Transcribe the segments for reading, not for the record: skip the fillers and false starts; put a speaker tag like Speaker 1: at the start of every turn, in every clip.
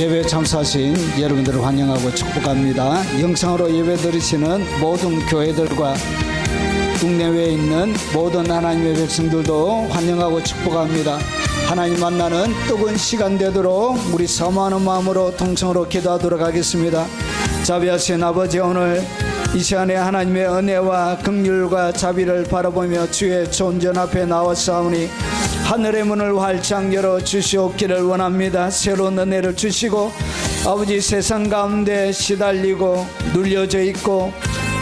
Speaker 1: 예배 참석하신 여러분들을 환영하고 축복합니다. 영상으로 예배 드리시는 모든 교회들과 국내외에 있는 모든 하나님의 백성들도 환영하고 축복합니다. 하나님 만나는 뜨거운 시간 되도록 우리 사모하는 마음으로 통성으로 기도하도록 하겠습니다. 자비하신 아버지, 오늘 이 시간에 하나님의 은혜와 긍휼과 자비를 바라보며 주의 존전 앞에 나왔사오니 하늘의 문을 활짝 열어 주시옵기를 원합니다. 새로운 은혜를 주시고 아버지, 세상 가운데 시달리고 눌려져 있고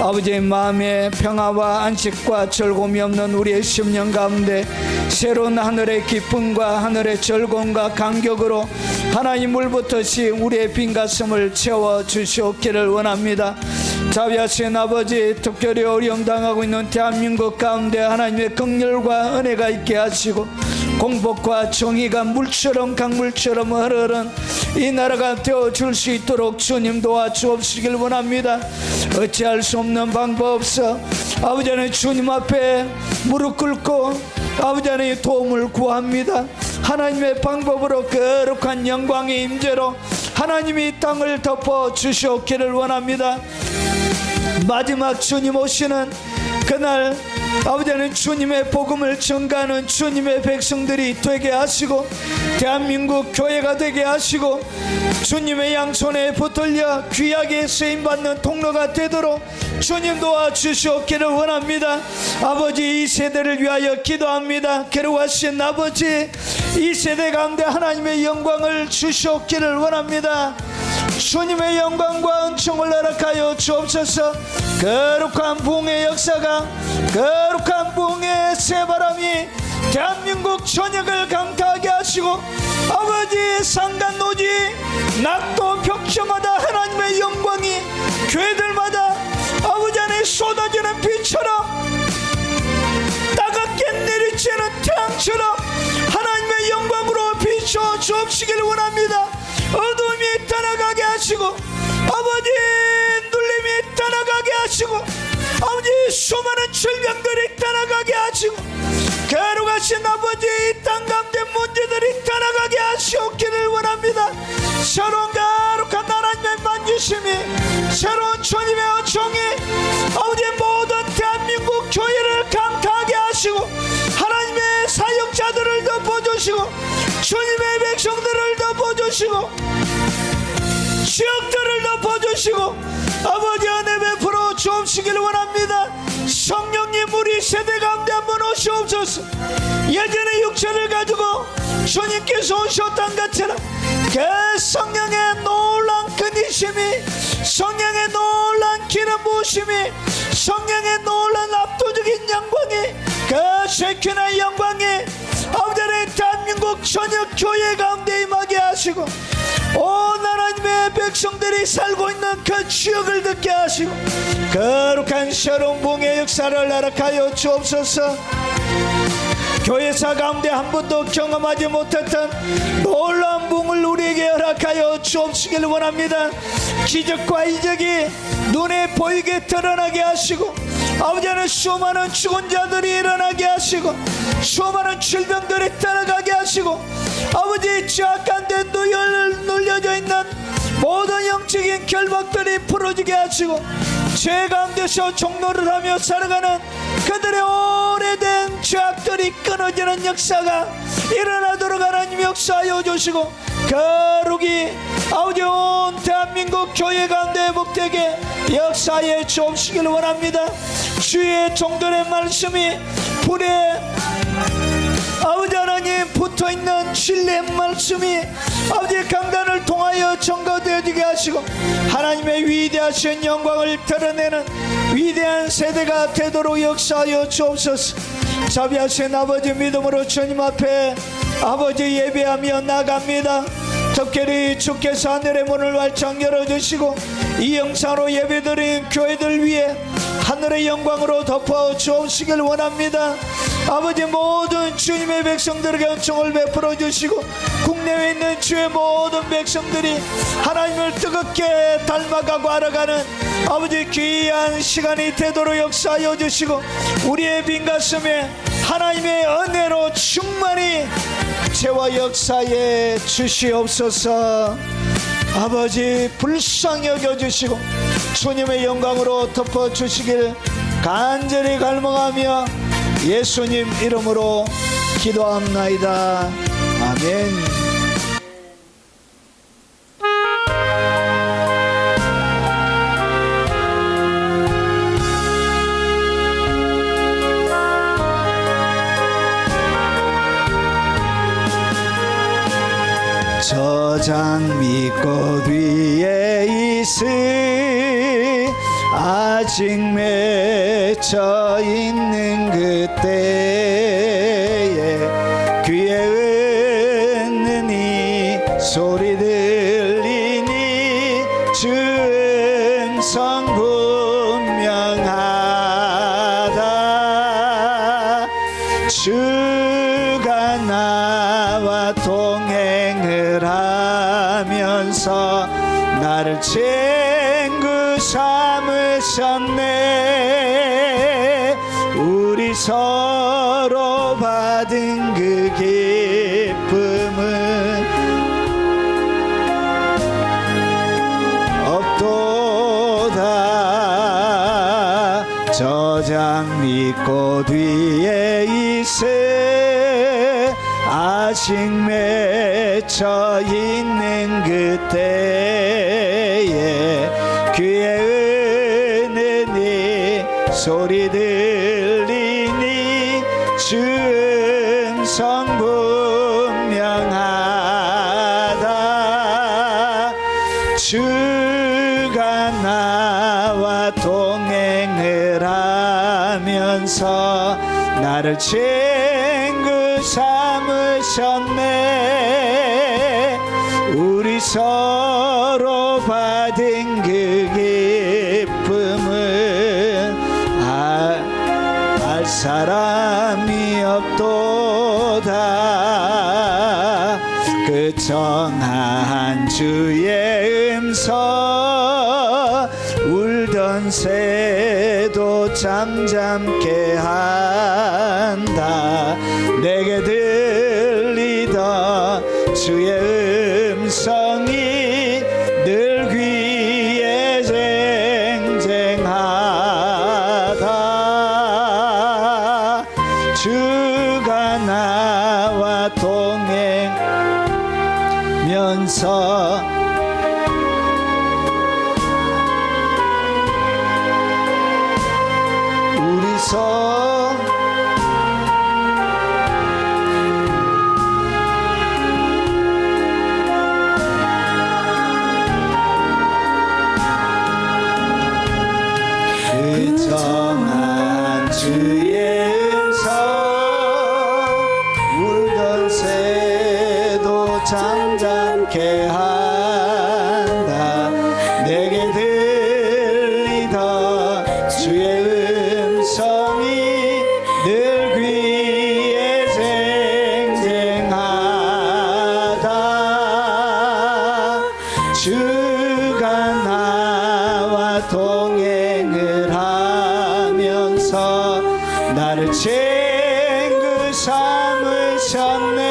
Speaker 1: 아버지의 마음에 평화와 안식과 즐거움이 없는 우리의 심령 가운데 새로운 하늘의 기쁨과 하늘의 즐거움과 감격으로 하나님 물부터시 우리의 빈 가슴을 채워 주시옵기를 원합니다. 자비하신 아버지, 특별히 어려움 당하고 있는 대한민국 가운데 하나님의 긍휼과 은혜가 있게 하시고 공복과 정의가 물처럼 강물처럼 흐르는 이 나라가 되어줄 수 있도록 주님 도와주옵시길 원합니다. 어찌할 수 없는 방법 없어 아버지 하나님 주님 앞에 무릎 꿇고 아버지 하나님 도움을 구합니다. 하나님의 방법으로 거룩한 영광의 임재로 하나님이 땅을 덮어 주시옵기를 원합니다. 마지막 주님 오시는 그날 아버지 하나님 주님의 복음을 전가하는 주님의 백성들이 되게 하시고 대한민국 교회가 되게 하시고 주님의 양손에 붙들려 귀하게 쓰임받는 통로가 되도록 주님 도와주시옵기를 원합니다. 아버지, 이 세대를 위하여 기도합니다. 괴로워하신 아버지, 이 세대 가운데 하나님의 영광을 주시옵기를 원합니다. 주님의 영광과 은총을 허락하여 주옵소서. 거룩한 부흥의 역사가, 거룩한 부흥의 새바람이 대한민국 전역을 강타하게 하시고 아버지, 상간노지 낙도 벽처마다 하나님의 영광이 교회들마다 아버지 안에 쏟아지는 비처럼 따갑게 내리치는 태양처럼 하나님의 영광으로 비춰 주옵시기를 원합니다. 어둠이 떠나가게 하시고 아버지, 눌림이 떠나가게 하시고 아버지, 수많은 질병들이 떠나가게 하시고 거룩하신 아버지, 이 땅 가운데 문제들이 떠나가게 하시옵기를 원합니다. 새로운 거룩한 하나님의 만지심이, 새로운 주님의 어총이 아버지 모든 대한민국 교회를 강타하게 하시고 하나님의 사역자들을 덮어주시고 주님의 백성들을 덮어주시고 지역들을 덮어주시고 아버지 은혜 베풀어 주옵시기를 원합니다. 성령님, 우리 세대 가운데 한번 오시옵소서. 예전의 육체를 가지고 주님께서 오셨던 것처럼 그 성령의 놀란 근위심이, 성령의 놀란 기름 부으심이, 성령의 놀란 압도적인 영광이, 그 쉐키나의 영광이 아버지의 대한민국 전역 교회 가운데 임하게 하시고 온 하나님의 백성들이 살고 있는 그 지역을 듣게 하시고 거룩한 새로운 부흥의 역사를 허락하여 주옵소서. 교회사 가운데 한 번도 경험하지 못했던 놀라운 부흥을 우리에게 허락하여 주옵시길 원합니다. 기적과 이적이 눈에 보이게 드러나게 하시고 아버지는 수많은 죽은 자들이 일어나게 하시고 수많은 질병들이 떠나가게 하시고 아버지, 죄악한 데 눌려져 있는 모든 영적인 결박들이 풀어지게 하시고 죄 가운데서 종노를 하며 살아가는 그들의 오래된 죄악들이 끊어지는 역사가 일어나도록 하나님 역사하여 주시고 거룩이 아버지 온 대한민국 교회 가운데 회복되게 역사에 주옵시길 원합니다. 주의 종들의 말씀이 불에 아버지 하나님 붙어있는 진리의 말씀이 아버지의 강단을 통하여 증거되어지게 하시고 하나님의 위대하신 영광을 드러내는 위대한 세대가 되도록 역사하여 주옵소서. 자비하신 아버지, 믿음으로 주님 앞에 아버지 예배하며 나갑니다. 특별히 주께서 하늘의 문을 활짝 열어주시고 이 영상으로 예배드린 교회들 위해 하늘의 영광으로 덮어 주옵시길 원합니다. 아버지, 모든 주님의 백성들에게 은총을 베풀어 주시고 국내에 있는 주의 모든 백성들이 하나님을 뜨겁게 닮아가고 알아가는 아버지 귀한 시간이 되도록 역사하여 주시고 우리의 빈 가슴에 하나님의 은혜로 충만히 일체와 역사에 주시옵소서. 아버지 불쌍히 여겨주시고 주님의 영광으로 덮어주시길 간절히 갈망하며 예수님 이름으로 기도합나이다. 아멘. 저장 밑꽃 위에 있으 아직 맺혀 있는 그때에 귀에 있는 이 소리 들리니 주 음성 분명하다. 주가 나와 동행을 하면서 나를 친구 삼으셨네. 우리 서로 받은 그 기쁨은 없도다. 저장 밑꽃 위에 있으 아직 맺혀 있는 그때에 귀에 있는 이 소리 들리니 주 음성 분명하다. 주가 나와 동행을 하면서 나를 친구 삼으셨네. 우리 서로 받은 그 기쁨은 알 사람이 없도다. 그 정한 주의 음성 울던 새도 잠잠게 한다. 내게 들리던 주의 음성이 늘 귀에 쟁쟁하다. 주가 나와 동행면서 우리서 그 정한 주의 음성 울던 새도 잠잠게 한다. 내게 들리던 주의 음성이 늘 귀에 쟁쟁하다. 주가 나와 동행을 하면서 나를 친구 삼으셨네.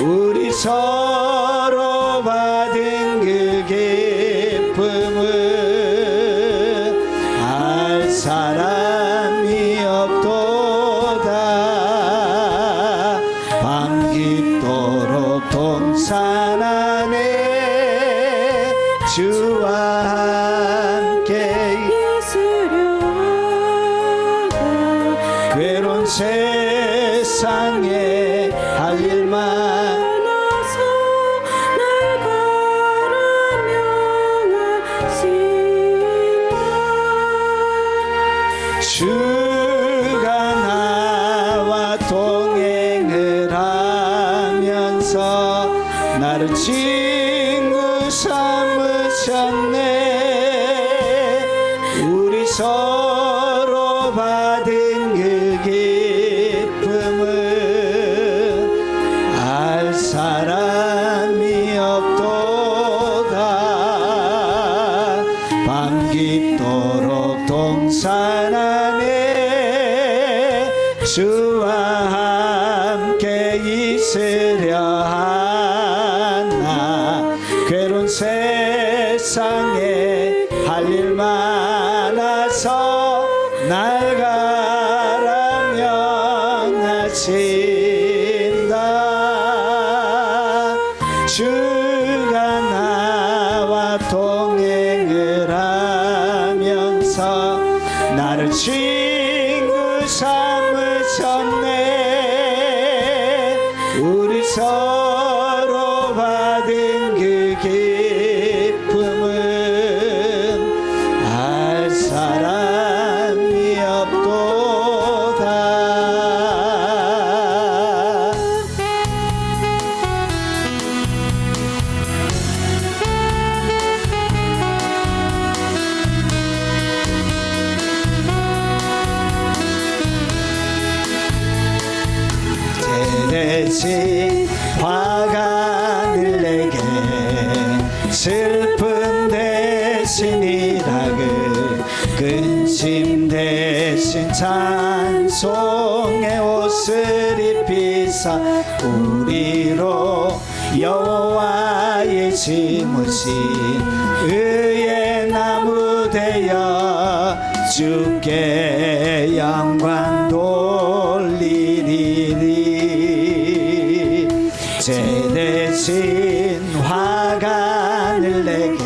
Speaker 1: 우리 서로 받은 그 기쁨은 알 사람이 없도다. 밤깊도록 동산 안에 주와 함께 외로운 세상에 할 일만 주가 나와 동행을 하면서 나를 친구 삼으셨네. 우리 서로 받은 그 기쁨은 알 사람이 없도다. 밤깊도록 동산 안에 주와 함께 할 일 많아서 날 가라 명하신다. 주가 나와 동행을 하면서 나를 친구 삼으셨네. 우리 서로 받은 그 기쁨은 알 사람이 없도다. 대신 화가 늘 내게 슬픈 대신 이락을 근심 대신 찬송의 옷을 입히사 우리로 여호와의 심으신 의의 나무 되어 주께 영광 돌리리니. 제 대신 화가 늘 내게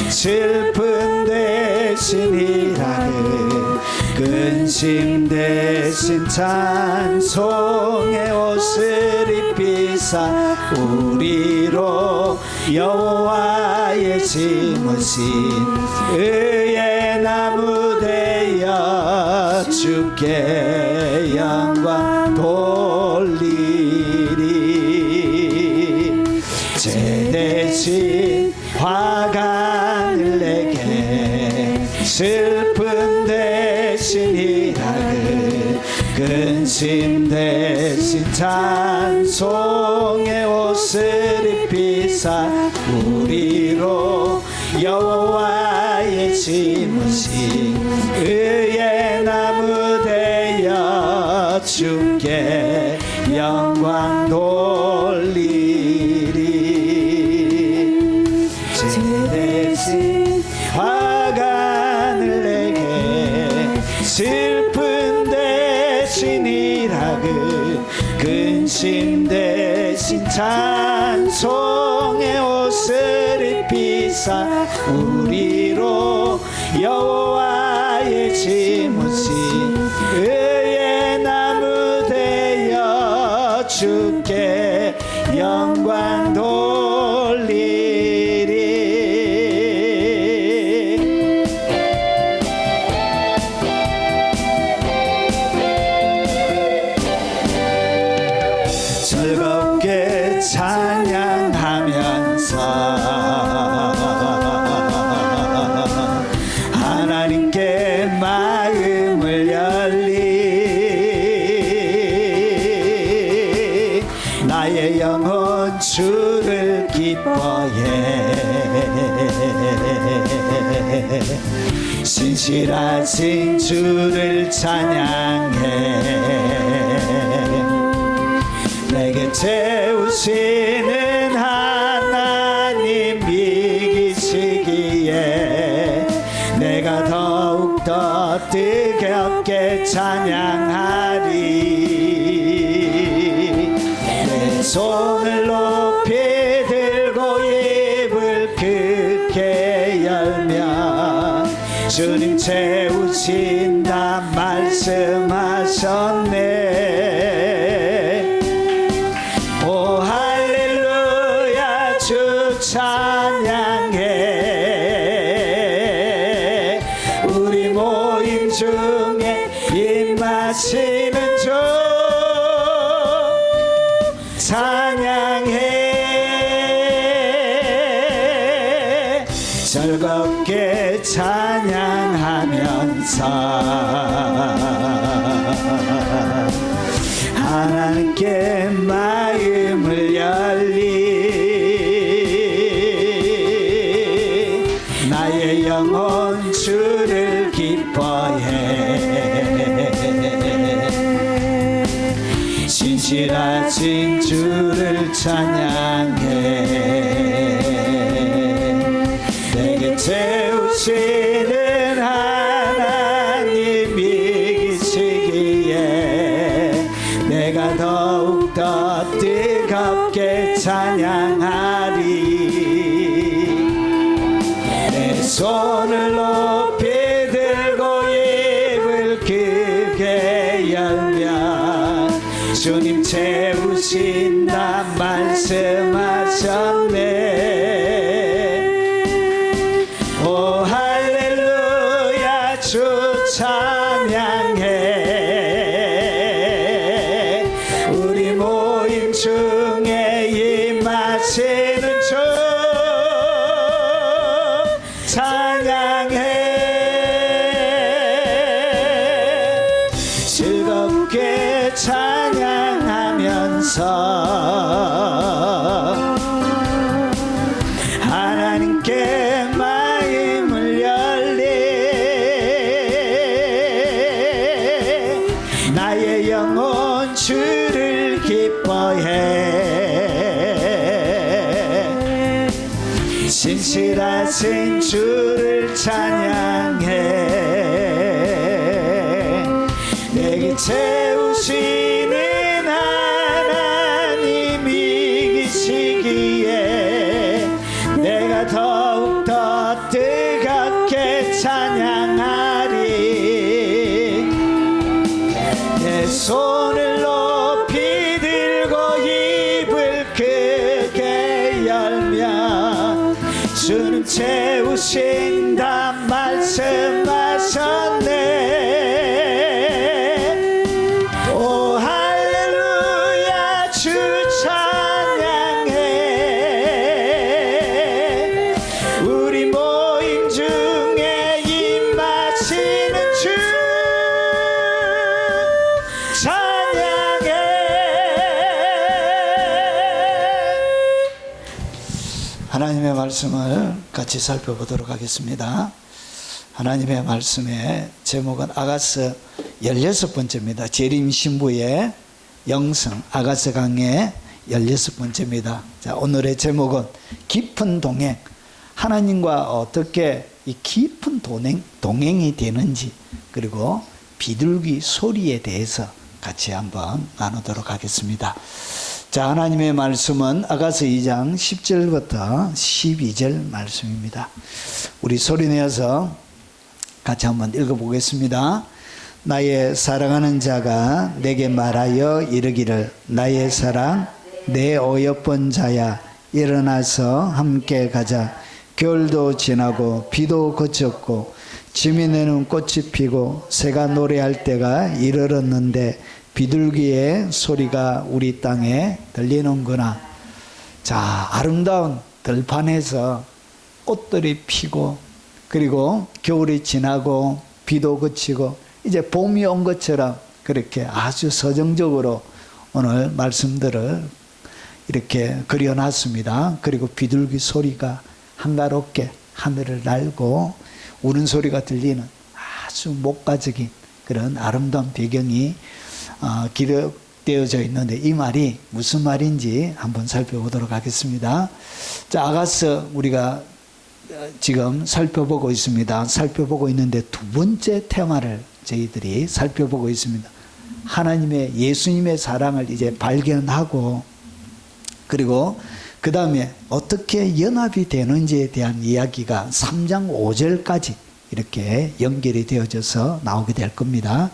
Speaker 1: 슬픈 대신 이락을 근심 대신 찬송의 옷을 입히사 우리로 여호와의 심으신 의의 나무 되어 주께 영광 돌리리. 제 대신 화가 늘 내게 슬픈 대신 이락을 근심 대신 찬송의 옷을 입히사 우리로 여호와의 심으신 의의 나무 되어 주께 영광 돌리리. 제 대신 화가 늘 내게 슬픈 대신 이락을 근심 대신 찬송의 옷을 입히사 우리로 여호와의 심으신 의의 나무 되어 주께 영광 돌리리. 즐겁게 찬양하면서 하나님께 마음을 열리. 나의 영혼 주를 기뻐해. 신실하신 주를 찬양해. 내게 채우시는 하나님 이기시기에 내가 더욱더 뜨겁게 찬양하리. 내 손을 높이 들고 입을 크게 열며 주님 채우신다 말씀하셨네. 오 할렐루야 주 찬양해. 우리 모임 중에 임하시는 주 찬양해. 즐겁게 찬양하면서 하나님께 마음을 열리. 나의 영혼 주를 기뻐해. 신실하신 주를 찬양해. 내게 채우 채우시는 하나님이 계시기에 내가 더욱더 뜨겁게 찬양하리. 내 손을 높이 들고 입을 크게 열며 주님 채우신다 말씀하셨네. 오 할렐루야 주 찬양해. 우리 모임 중에 임하시는 주 찬양해. 즐겁게 찬양하면서 하나님께 마음을 열리. 나의 영혼 주를 기뻐해. 신실하신 주를 찬양해. 내게 채우시는 하나님이 계시기에 내가 더욱더 뜨겁게 찬양하리. 내 손을 높이 들고 입을 크게 열며 주는 채우신다 말씀하셨네. 오 할렐루야 주 찬양해. 우리 모임 중에 임하시는 주 찬양해. 하나님의 말씀을 같이 살펴보도록 하겠습니다. 하나님의 말씀의 제목은 아가서 16번째입니다. 재림 신부의 영성 아가서 강의 16번째입니다. 자, 오늘의 제목은 깊은 동행. 하나님과 어떻게 이 깊은 동행이 되는지, 그리고 비둘기 소리에 대해서 같이 한번 나누도록 하겠습니다. 자, 하나님의 말씀은 아가서 2장 10절부터 12절 말씀입니다. 우리 소리내어서 같이 한번 읽어보겠습니다. 나의 사랑하는 자가 내게 말하여 이르기를 나의 사랑 내 어여쁜 자야 일어나서 함께 가자. 겨울도 지나고 비도 그쳤고 지면에는 꽃이 피고 새가 노래할 때가 이르렀는데 비둘기의 소리가 우리 땅에 들리는구나. 자, 아름다운 들판에서 꽃들이 피고, 그리고 겨울이 지나고 비도 그치고 이제 봄이 온 것처럼 그렇게 아주 서정적으로 오늘 말씀들을 이렇게 그려놨습니다. 그리고 비둘기 소리가 한가롭게 하늘을 날고 우는 소리가 들리는 아주 목가적인 그런 아름다운 배경이 기록되어져 있는데, 이 말이 무슨 말인지 한번 살펴보도록 하겠습니다. 자, 아가서 우리가 지금 살펴보고 있습니다. 살펴보고 있는데 두 번째 테마를 저희들이 살펴보고 있습니다. 하나님의 예수님의 사랑을 이제 발견하고, 그리고 그 다음에 어떻게 연합이 되는지에 대한 이야기가 3장 5절까지 이렇게 연결이 되어져서 나오게 될 겁니다.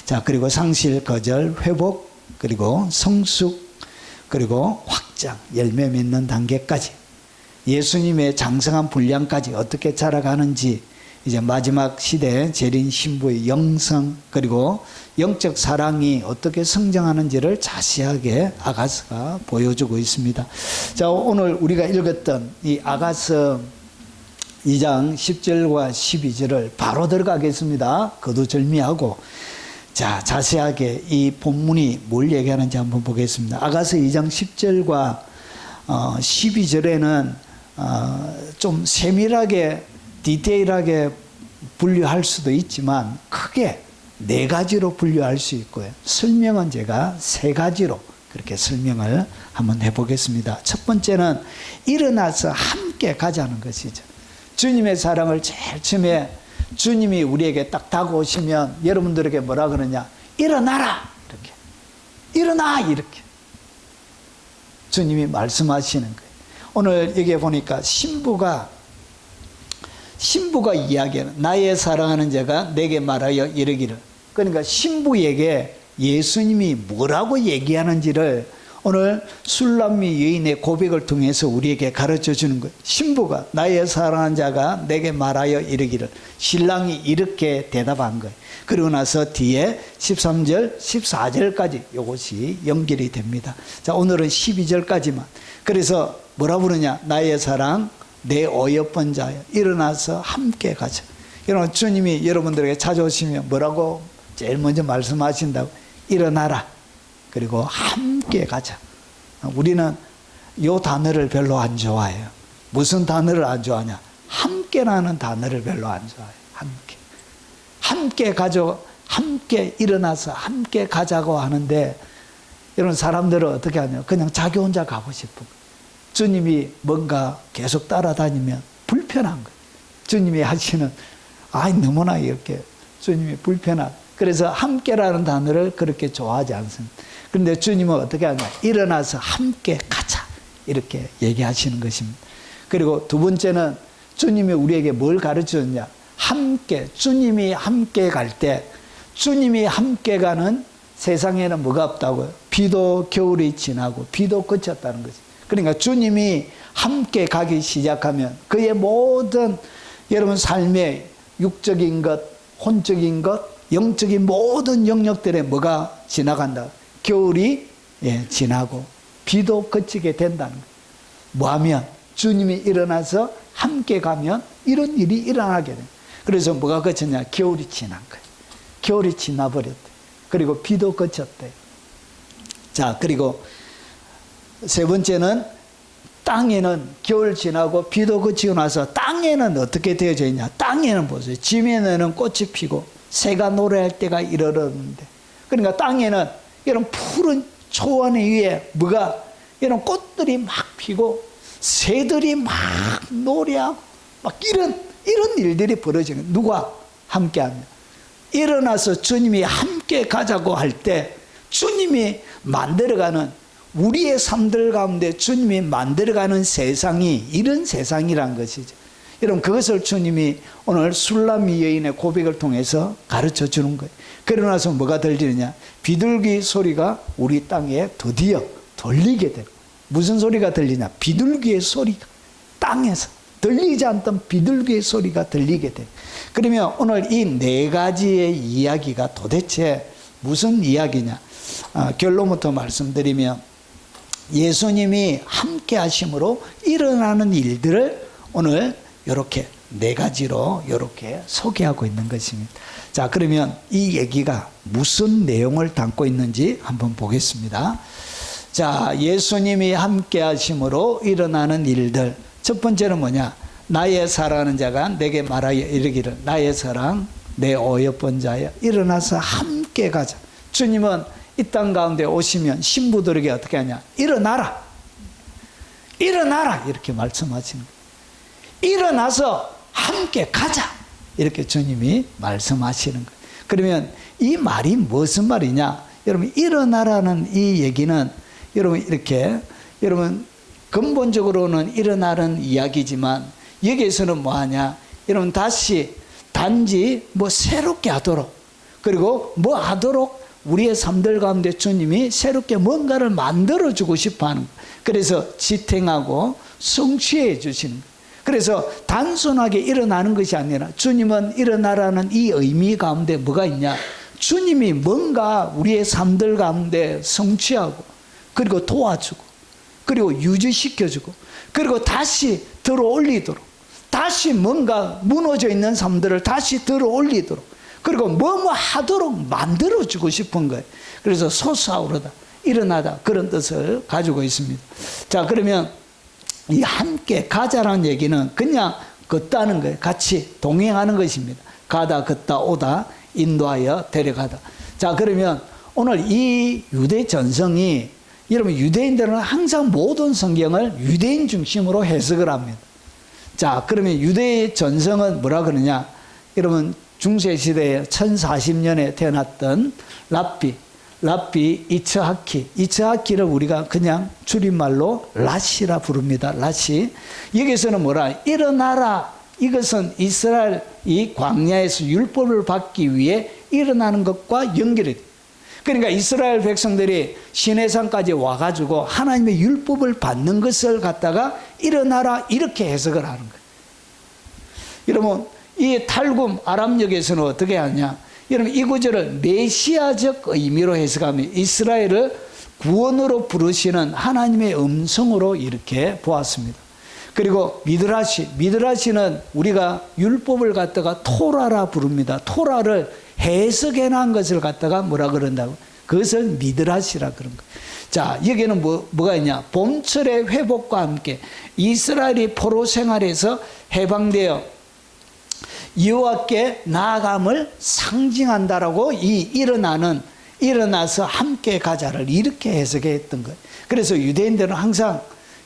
Speaker 1: 자, 그리고 상실, 거절, 회복, 그리고 성숙, 그리고 확장, 열매 맺는 단계까지, 예수님의 장성한 분량까지 어떻게 자라가는지, 이제 마지막 시대 재림 신부의 영성, 그리고 영적 사랑이 어떻게 성장하는지를 자세하게 아가서가 보여주고 있습니다. 자, 오늘 우리가 읽었던 이 아가서 2장 10절과 12절을 바로 들어가겠습니다. 거두절미하고. 자, 자세하게 이 본문이 뭘 얘기하는지 한번 보겠습니다. 아가서 2장 10절과 12절에는 좀 세밀하게 디테일하게 분류할 수도 있지만 크게 네 가지로 분류할 수 있고요. 설명은 제가 세 가지로 그렇게 설명을 한번 해보겠습니다. 첫 번째는 일어나서 함께 가자는 것이죠. 주님의 사랑을 제일 처음에 주님이 우리에게 딱 다가오시면 여러분들에게 뭐라 그러냐? 일어나라! 이렇게. 일어나! 이렇게. 주님이 말씀하시는 거예요. 오늘 여기에 보니까 신부가 이야기하는, 나의 사랑하는 자가 내게 말하여 이르기를. 그러니까 신부에게 예수님이 뭐라고 얘기하는지를 오늘 술람미 여인의 고백을 통해서 우리에게 가르쳐 주는 거예요. 신부가, 나의 사랑하는 자가 내게 말하여 이르기를. 신랑이 이렇게 대답한 거예요. 그리고 나서 뒤에 13절, 14절까지 이것이 연결이 됩니다. 자, 오늘은 12절까지만. 그래서 뭐라 부르냐? 나의 사랑, 내 어여쁜 자여, 일어나서 함께 가자. 여러분, 주님이 여러분들에게 찾아오시면 뭐라고 제일 먼저 말씀하신다고? 일어나라. 그리고 함께 가자. 우리는 이 단어를 별로 안 좋아해요. 무슨 단어를 안 좋아하냐? 함께라는 단어를 별로 안 좋아해요. 함께. 함께 가자. 함께 일어나서 함께 가자고 하는데, 여러분, 사람들은 어떻게 하냐? 그냥 자기 혼자 가고 싶은 거예요. 주님이 뭔가 계속 따라다니면 불편한 거예요. 주님이 하시는, 너무나 이렇게 주님이 불편한. 그래서 함께라는 단어를 그렇게 좋아하지 않습니다. 그런데 주님은 어떻게 하냐? 일어나서 함께 가자. 이렇게 얘기하시는 것입니다. 그리고 두 번째는 주님이 우리에게 뭘 가르쳤냐? 함께, 주님이 함께 갈 때, 주님이 함께 가는 세상에는 뭐가 없다고요? 비도 겨울이 지나고 비도 그쳤다는 거죠. 그러니까 주님이 함께 가기 시작하면 그의 모든 여러분 삶의 육적인 것, 혼적인 것, 영적인 모든 영역들에 뭐가 지나간다? 겨울이 지나고 비도 그치게 된다는 거예요. 뭐하면? 주님이 일어나서 함께 가면 이런 일이 일어나게 돼요. 그래서 뭐가 그쳤냐? 겨울이 지난 거예요. 겨울이 지나버렸대. 그리고 비도 그쳤대. 자, 그리고 세 번째는 땅에는 겨울 지나고 비도 그치고 나서 땅에는 어떻게 되어져 있냐? 땅에는 보세요. 지면에는 꽃이 피고 새가 노래할 때가 이르렀는데, 그러니까 땅에는 이런 푸른 초원 위에 뭐가 이런 꽃들이 막 피고 새들이 막 노래하고 막 이런 일들이 벌어지는 거예요. 누가 함께하면? 일어나서 주님이 함께 가자고 할 때 주님이 만들어가는, 우리의 삶들 가운데 주님이 만들어가는 세상이 이런 세상이란 것이죠. 여러분, 그것을 주님이 오늘 술람미 여인의 고백을 통해서 가르쳐 주는 거예요. 그러고 나서 뭐가 들리느냐? 비둘기 소리가 우리 땅에 드디어 들리게 되고. 무슨 소리가 들리냐? 비둘기의 소리가 땅에서 들리지 않던 비둘기의 소리가 들리게 돼. 그러면 오늘 이 네 가지의 이야기가 도대체 무슨 이야기냐? 결론부터 말씀드리면, 예수님이 함께 하심으로 일어나는 일들을 오늘 이렇게 네 가지로 이렇게 소개하고 있는 것입니다. 자, 그러면 이 얘기가 무슨 내용을 담고 있는지 한번 보겠습니다. 자, 예수님이 함께 하심으로 일어나는 일들. 첫 번째는 뭐냐? 나의 사랑하는 자가 내게 말하여 이르기를, 나의 사랑, 내 어여쁜 자여, 일어나서 함께 가자. 주님은 이 땅 가운데 오시면 신부들에게 어떻게 하냐? 일어나라. 일어나라. 이렇게 말씀하시는 거예요. 일어나서 함께 가자. 이렇게 주님이 말씀하시는 거예요. 그러면 이 말이 무슨 말이냐? 여러분, 일어나라는 이 얘기는 여러분 이렇게, 여러분 근본적으로는 일어나는 이야기지만 여기에서는 뭐 하냐? 여러분 다시 단지 뭐 새롭게 하도록, 그리고 뭐 하도록 우리의 삶들 가운데 주님이 새롭게 뭔가를 만들어주고 싶어 하는 거예요. 그래서 지탱하고 성취해 주시는 거예요. 그래서 단순하게 일어나는 것이 아니라 주님은 일어나라는 이 의미 가운데 뭐가 있냐? 주님이 뭔가 우리의 삶들 가운데 성취하고, 그리고 도와주고, 그리고 유지시켜주고, 그리고 다시 들어올리도록, 다시 뭔가 무너져 있는 삶들을 다시 들어올리도록, 그리고 뭐뭐 하도록 만들어주고 싶은 거예요. 그래서 솟아오르다, 일어나다, 그런 뜻을 가지고 있습니다. 자, 그러면 이 함께 가자라는 얘기는 그냥 걷다는 거예요. 같이 동행하는 것입니다. 가다, 걷다, 오다, 인도하여 데려가다. 자, 그러면 오늘 이 유대 전성이, 여러분 유대인들은 항상 모든 성경을 유대인 중심으로 해석을 합니다. 자, 그러면 유대의 전성은 뭐라 그러냐? 여러분, 중세시대에 1040년에 태어났던 랍비 이츠하키를 우리가 그냥 줄임말로 라시라 부릅니다. 라시. 여기서는 뭐라? 일어나라. 이것은 이스라엘 이 광야에서 율법을 받기 위해 일어나는 것과 연결이 돼요. 그러니까 이스라엘 백성들이 시내산까지 와가지고 하나님의 율법을 받는 것을 갖다가 일어나라 이렇게 해석을 하는 거예요. 여러분, 이 탈굼 아람역에서는 어떻게 하냐? 여러분, 이 구절을 메시아적 의미로 해석하면 이스라엘을 구원으로 부르시는 하나님의 음성으로 이렇게 보았습니다. 그리고 미드라시는 우리가 율법을 갖다가 토라라 부릅니다. 토라를 해석해 놓은 것을 갖다가 뭐라 그런다고? 그것을 미드라시라 그런 거예요. 자, 여기는 뭐가 있냐? 봄철의 회복과 함께 이스라엘이 포로 생활에서 해방되어 여호와께 나아감을 상징한다라고 일어나서 함께 가자를 이렇게 해석했던 거예요. 그래서 유대인들은 항상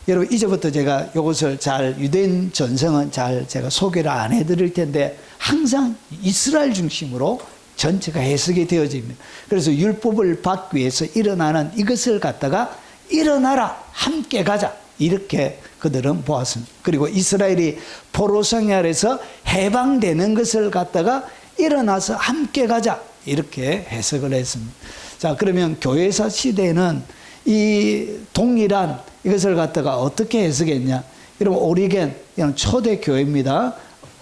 Speaker 1: 여러분 이제부터 제가 이것을 유대인 전성은 제가 소개를 안 해드릴 텐데 항상 이스라엘 중심으로 전체가 해석이 되어집니다. 그래서 율법을 받기 위해서 일어나는 이것을 갖다가 일어나라 함께 가자 이렇게 그들은 보았습니다. 그리고 이스라엘이 포로 생활에서 해방되는 것을 갖다가 일어나서 함께 가자 이렇게 해석을 했습니다. 자, 그러면 교회사 시대는 이 동일한 이것을 갖다가 어떻게 해석했냐? 여러분, 오리겐 초대 교회입니다.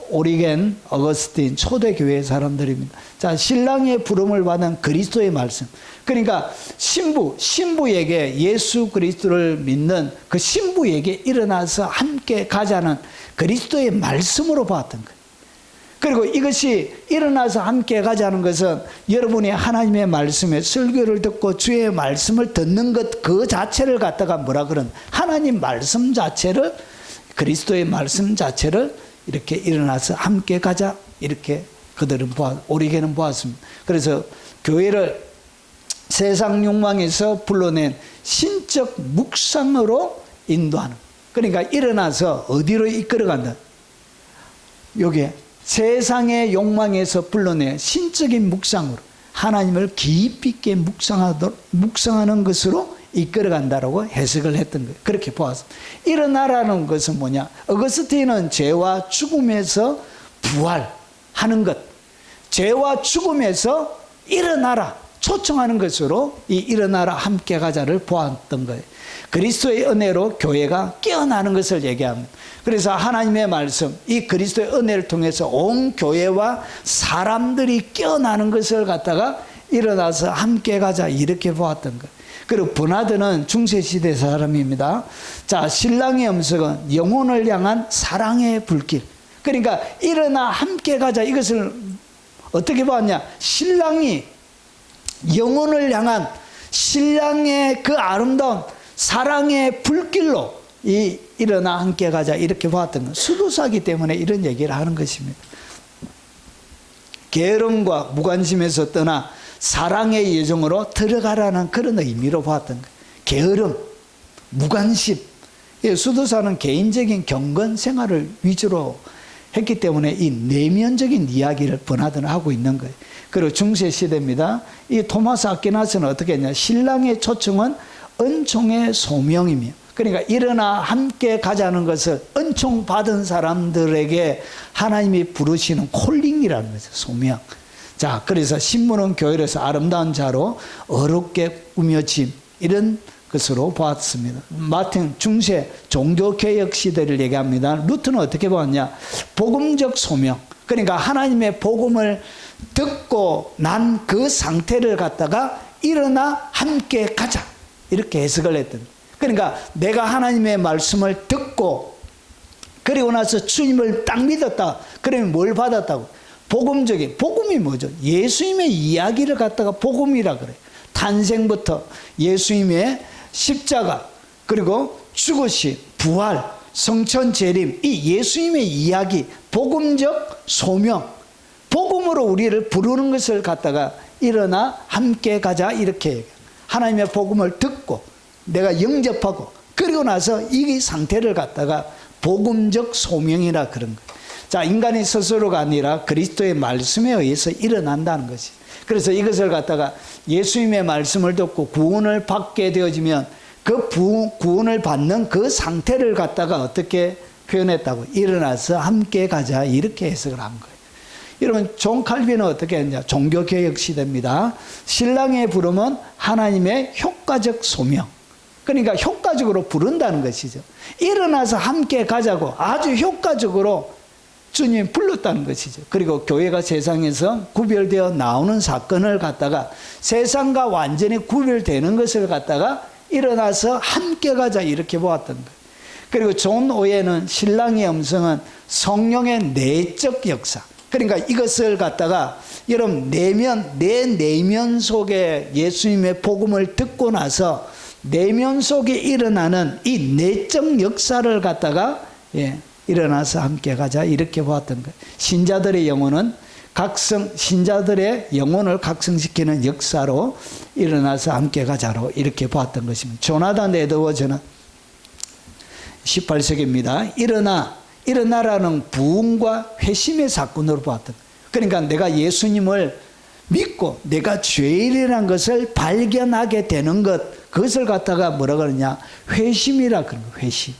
Speaker 1: 오리겐, 어거스틴 초대 교회 사람들입니다. 자, 신랑의 부름을 받은 그리스도의 말씀. 그러니까 신부에게 예수 그리스도를 믿는 그 신부에게 일어나서 함께 가자는 그리스도의 말씀으로 봤던 거예요. 그리고 이것이 일어나서 함께 가자는 것은 여러분이 하나님의 말씀에 설교를 듣고 주의 말씀을 듣는 것 그 자체를 갖다가 뭐라 그런 하나님 말씀 자체를 그리스도의 말씀 자체를 이렇게 일어나서 함께 가자 이렇게 그들은 오리게는 보았습니다. 그래서 교회를 세상 욕망에서 불러낸 신적 묵상으로 인도하는, 그러니까 일어나서 어디로 이끌어간다? 요게 세상의 욕망에서 불러내 신적인 묵상으로 하나님을 깊이 있게 묵상하는 것으로 이끌어간다라고 해석을 했던 거예요. 그렇게 보았습니다. 일어나라는 것은 뭐냐? 어거스틴은 죄와 죽음에서 부활하는 것, 죄와 죽음에서 일어나라 초청하는 것으로 이 일어나라 함께 가자를 보았던 거예요. 그리스도의 은혜로 교회가 깨어나는 것을 얘기합니다. 그래서 하나님의 말씀, 이 그리스도의 은혜를 통해서 온 교회와 사람들이 깨어나는 것을 갖다가 일어나서 함께 가자 이렇게 보았던 거예요. 그리고 버나드는 중세시대 사람입니다. 자, 신랑의 음성은 영혼을 향한 사랑의 불길. 그러니까 일어나 함께 가자 이것을 어떻게 보았냐? 신랑이 영혼을 향한 신랑의 그 아름다운 사랑의 불길로 일어나 함께 가자 이렇게 보았던 것. 수도사기 때문에 이런 얘기를 하는 것입니다. 게으름과 무관심에서 떠나 사랑의 예정으로 들어가라는 그런 의미로 보았던 거예요. 게으름, 무관심. 수도사는 개인적인 경건 생활을 위주로 했기 때문에 이 내면적인 이야기를 버나드는 하고 있는 거예요. 그리고 중세시대입니다. 이 토마스 아퀴나스는 어떻게 했냐? 신랑의 초청은 은총의 소명이며, 그러니까 일어나 함께 가자는 것을 은총 받은 사람들에게 하나님이 부르시는 콜링이라는 거죠. 소명. 자, 그래서 신부는 교회에서 아름다운 자로 어렵게 꾸며짐 이런 것으로 보았습니다. 마틴 중세 종교개혁 시대를 얘기합니다. 루트는 어떻게 보았냐? 복음적 소명. 그러니까 하나님의 복음을 듣고 난 그 상태를 갖다가 일어나 함께 가자 이렇게 해석을 했던. 그러니까 내가 하나님의 말씀을 듣고 그리고 나서 주님을 딱 믿었다. 그러면 뭘 받았다고? 복음적인, 복음이 뭐죠? 예수님의 이야기를 갖다가 복음이라 그래요. 탄생부터 예수님의 십자가, 그리고 죽으심, 부활, 성천 재림, 이 예수님의 이야기, 복음적 소명, 복음으로 우리를 부르는 것을 갖다가 일어나 함께 가자 이렇게 얘기해요. 하나님의 복음을 듣고 내가 영접하고 그리고 나서 이 상태를 갖다가 복음적 소명이라 그런 거예요. 자, 인간이 스스로가 아니라 그리스도의 말씀에 의해서 일어난다는 것이. 그래서 이것을 갖다가 예수님의 말씀을 듣고 구원을 받게 되어지면 그 구원을 받는 그 상태를 갖다가 어떻게 표현했다고? 일어나서 함께 가자, 이렇게 해석을 한 거예요. 여러분, 존 칼빈은 어떻게 했냐? 종교개혁 시대입니다. 신랑의 부름은 하나님의 효과적 소명. 그러니까 효과적으로 부른다는 것이죠. 일어나서 함께 가자고 아주 효과적으로 주님 불렀다는 것이죠. 그리고 교회가 세상에서 구별되어 나오는 사건을 갖다가 세상과 완전히 구별되는 것을 갖다가 일어나서 함께 가자, 이렇게 보았던 거예요. 그리고 존 오웨는 신랑의 음성은 성령의 내적 역사. 그러니까 이것을 갖다가 여러분 내 내면 속에 예수님의 복음을 듣고 나서 내면 속에 일어나는 이 내적 역사를 갖다가 일어나서 함께 가자, 이렇게 보았던 거예요. 신자들의 영혼은 신자들의 영혼을 각성시키는 역사로 일어나서 함께 가자로 이렇게 보았던 것입니다. 조나단 에드워즈는 18세기입니다. 일어나라는 부흥과 회심의 사건으로 보았던 거예요. 그러니까 내가 예수님을 믿고 내가 죄인이라는 것을 발견하게 되는 그것을 갖다가 뭐라 그러냐? 회심이라 그런 거예요. 회심.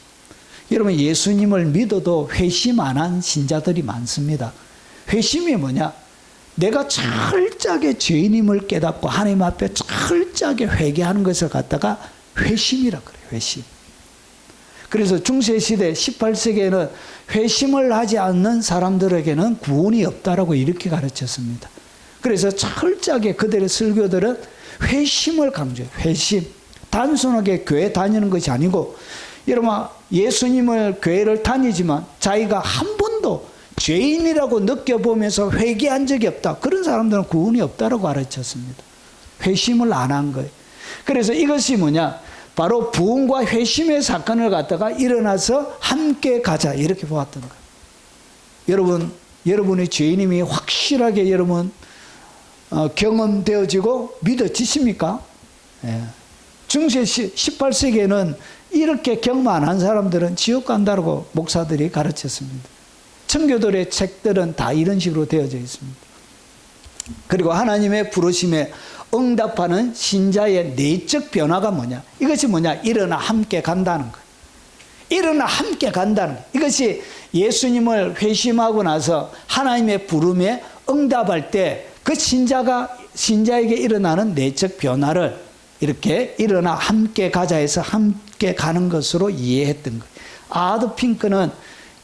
Speaker 1: 여러분, 예수님을 믿어도 회심 안 한 신자들이 많습니다. 회심이 뭐냐? 내가 철저하게 죄인임을 깨닫고 하나님 앞에 철저하게 회개하는 것을 갖다가 회심이라 그래요. 회심. 그래서 중세시대 18세기에는 회심을 하지 않는 사람들에게는 구원이 없다라고 이렇게 가르쳤습니다. 그래서 철저하게 그들의 설교들은 회심을 강조해요. 회심. 단순하게 교회 다니는 것이 아니고, 여러분, 예수님을 교회를 다니지만 자기가 한 번도 죄인이라고 느껴보면서 회개한 적이 없다. 그런 사람들은 구원이 없다라고 가르쳤습니다. 회심을 안 한 거예요. 그래서 이것이 뭐냐? 바로 부흥과 회심의 사건을 갖다가 일어나서 함께 가자, 이렇게 보았던 거예요. 여러분의 죄인임이 확실하게 여러분 경험되어지고 믿어지십니까? 중세 18세기에는 이렇게 경험 안 한 사람들은 지옥 간다고 목사들이 가르쳤습니다. 청교도의 책들은 다 이런 식으로 되어져 있습니다. 그리고 하나님의 부르심에 응답하는 신자의 내적 변화가 뭐냐? 이것이 뭐냐? 일어나 함께 간다는 거예요. 일어나 함께 간다는 거예요. 이것이 예수님을 회심하고 나서 하나님의 부름에 응답할 때 그 신자에게 일어나는 내적 변화를 이렇게 일어나 함께 가자 해서 함께 가는 것으로 이해했던 거예요. 아드 핑크는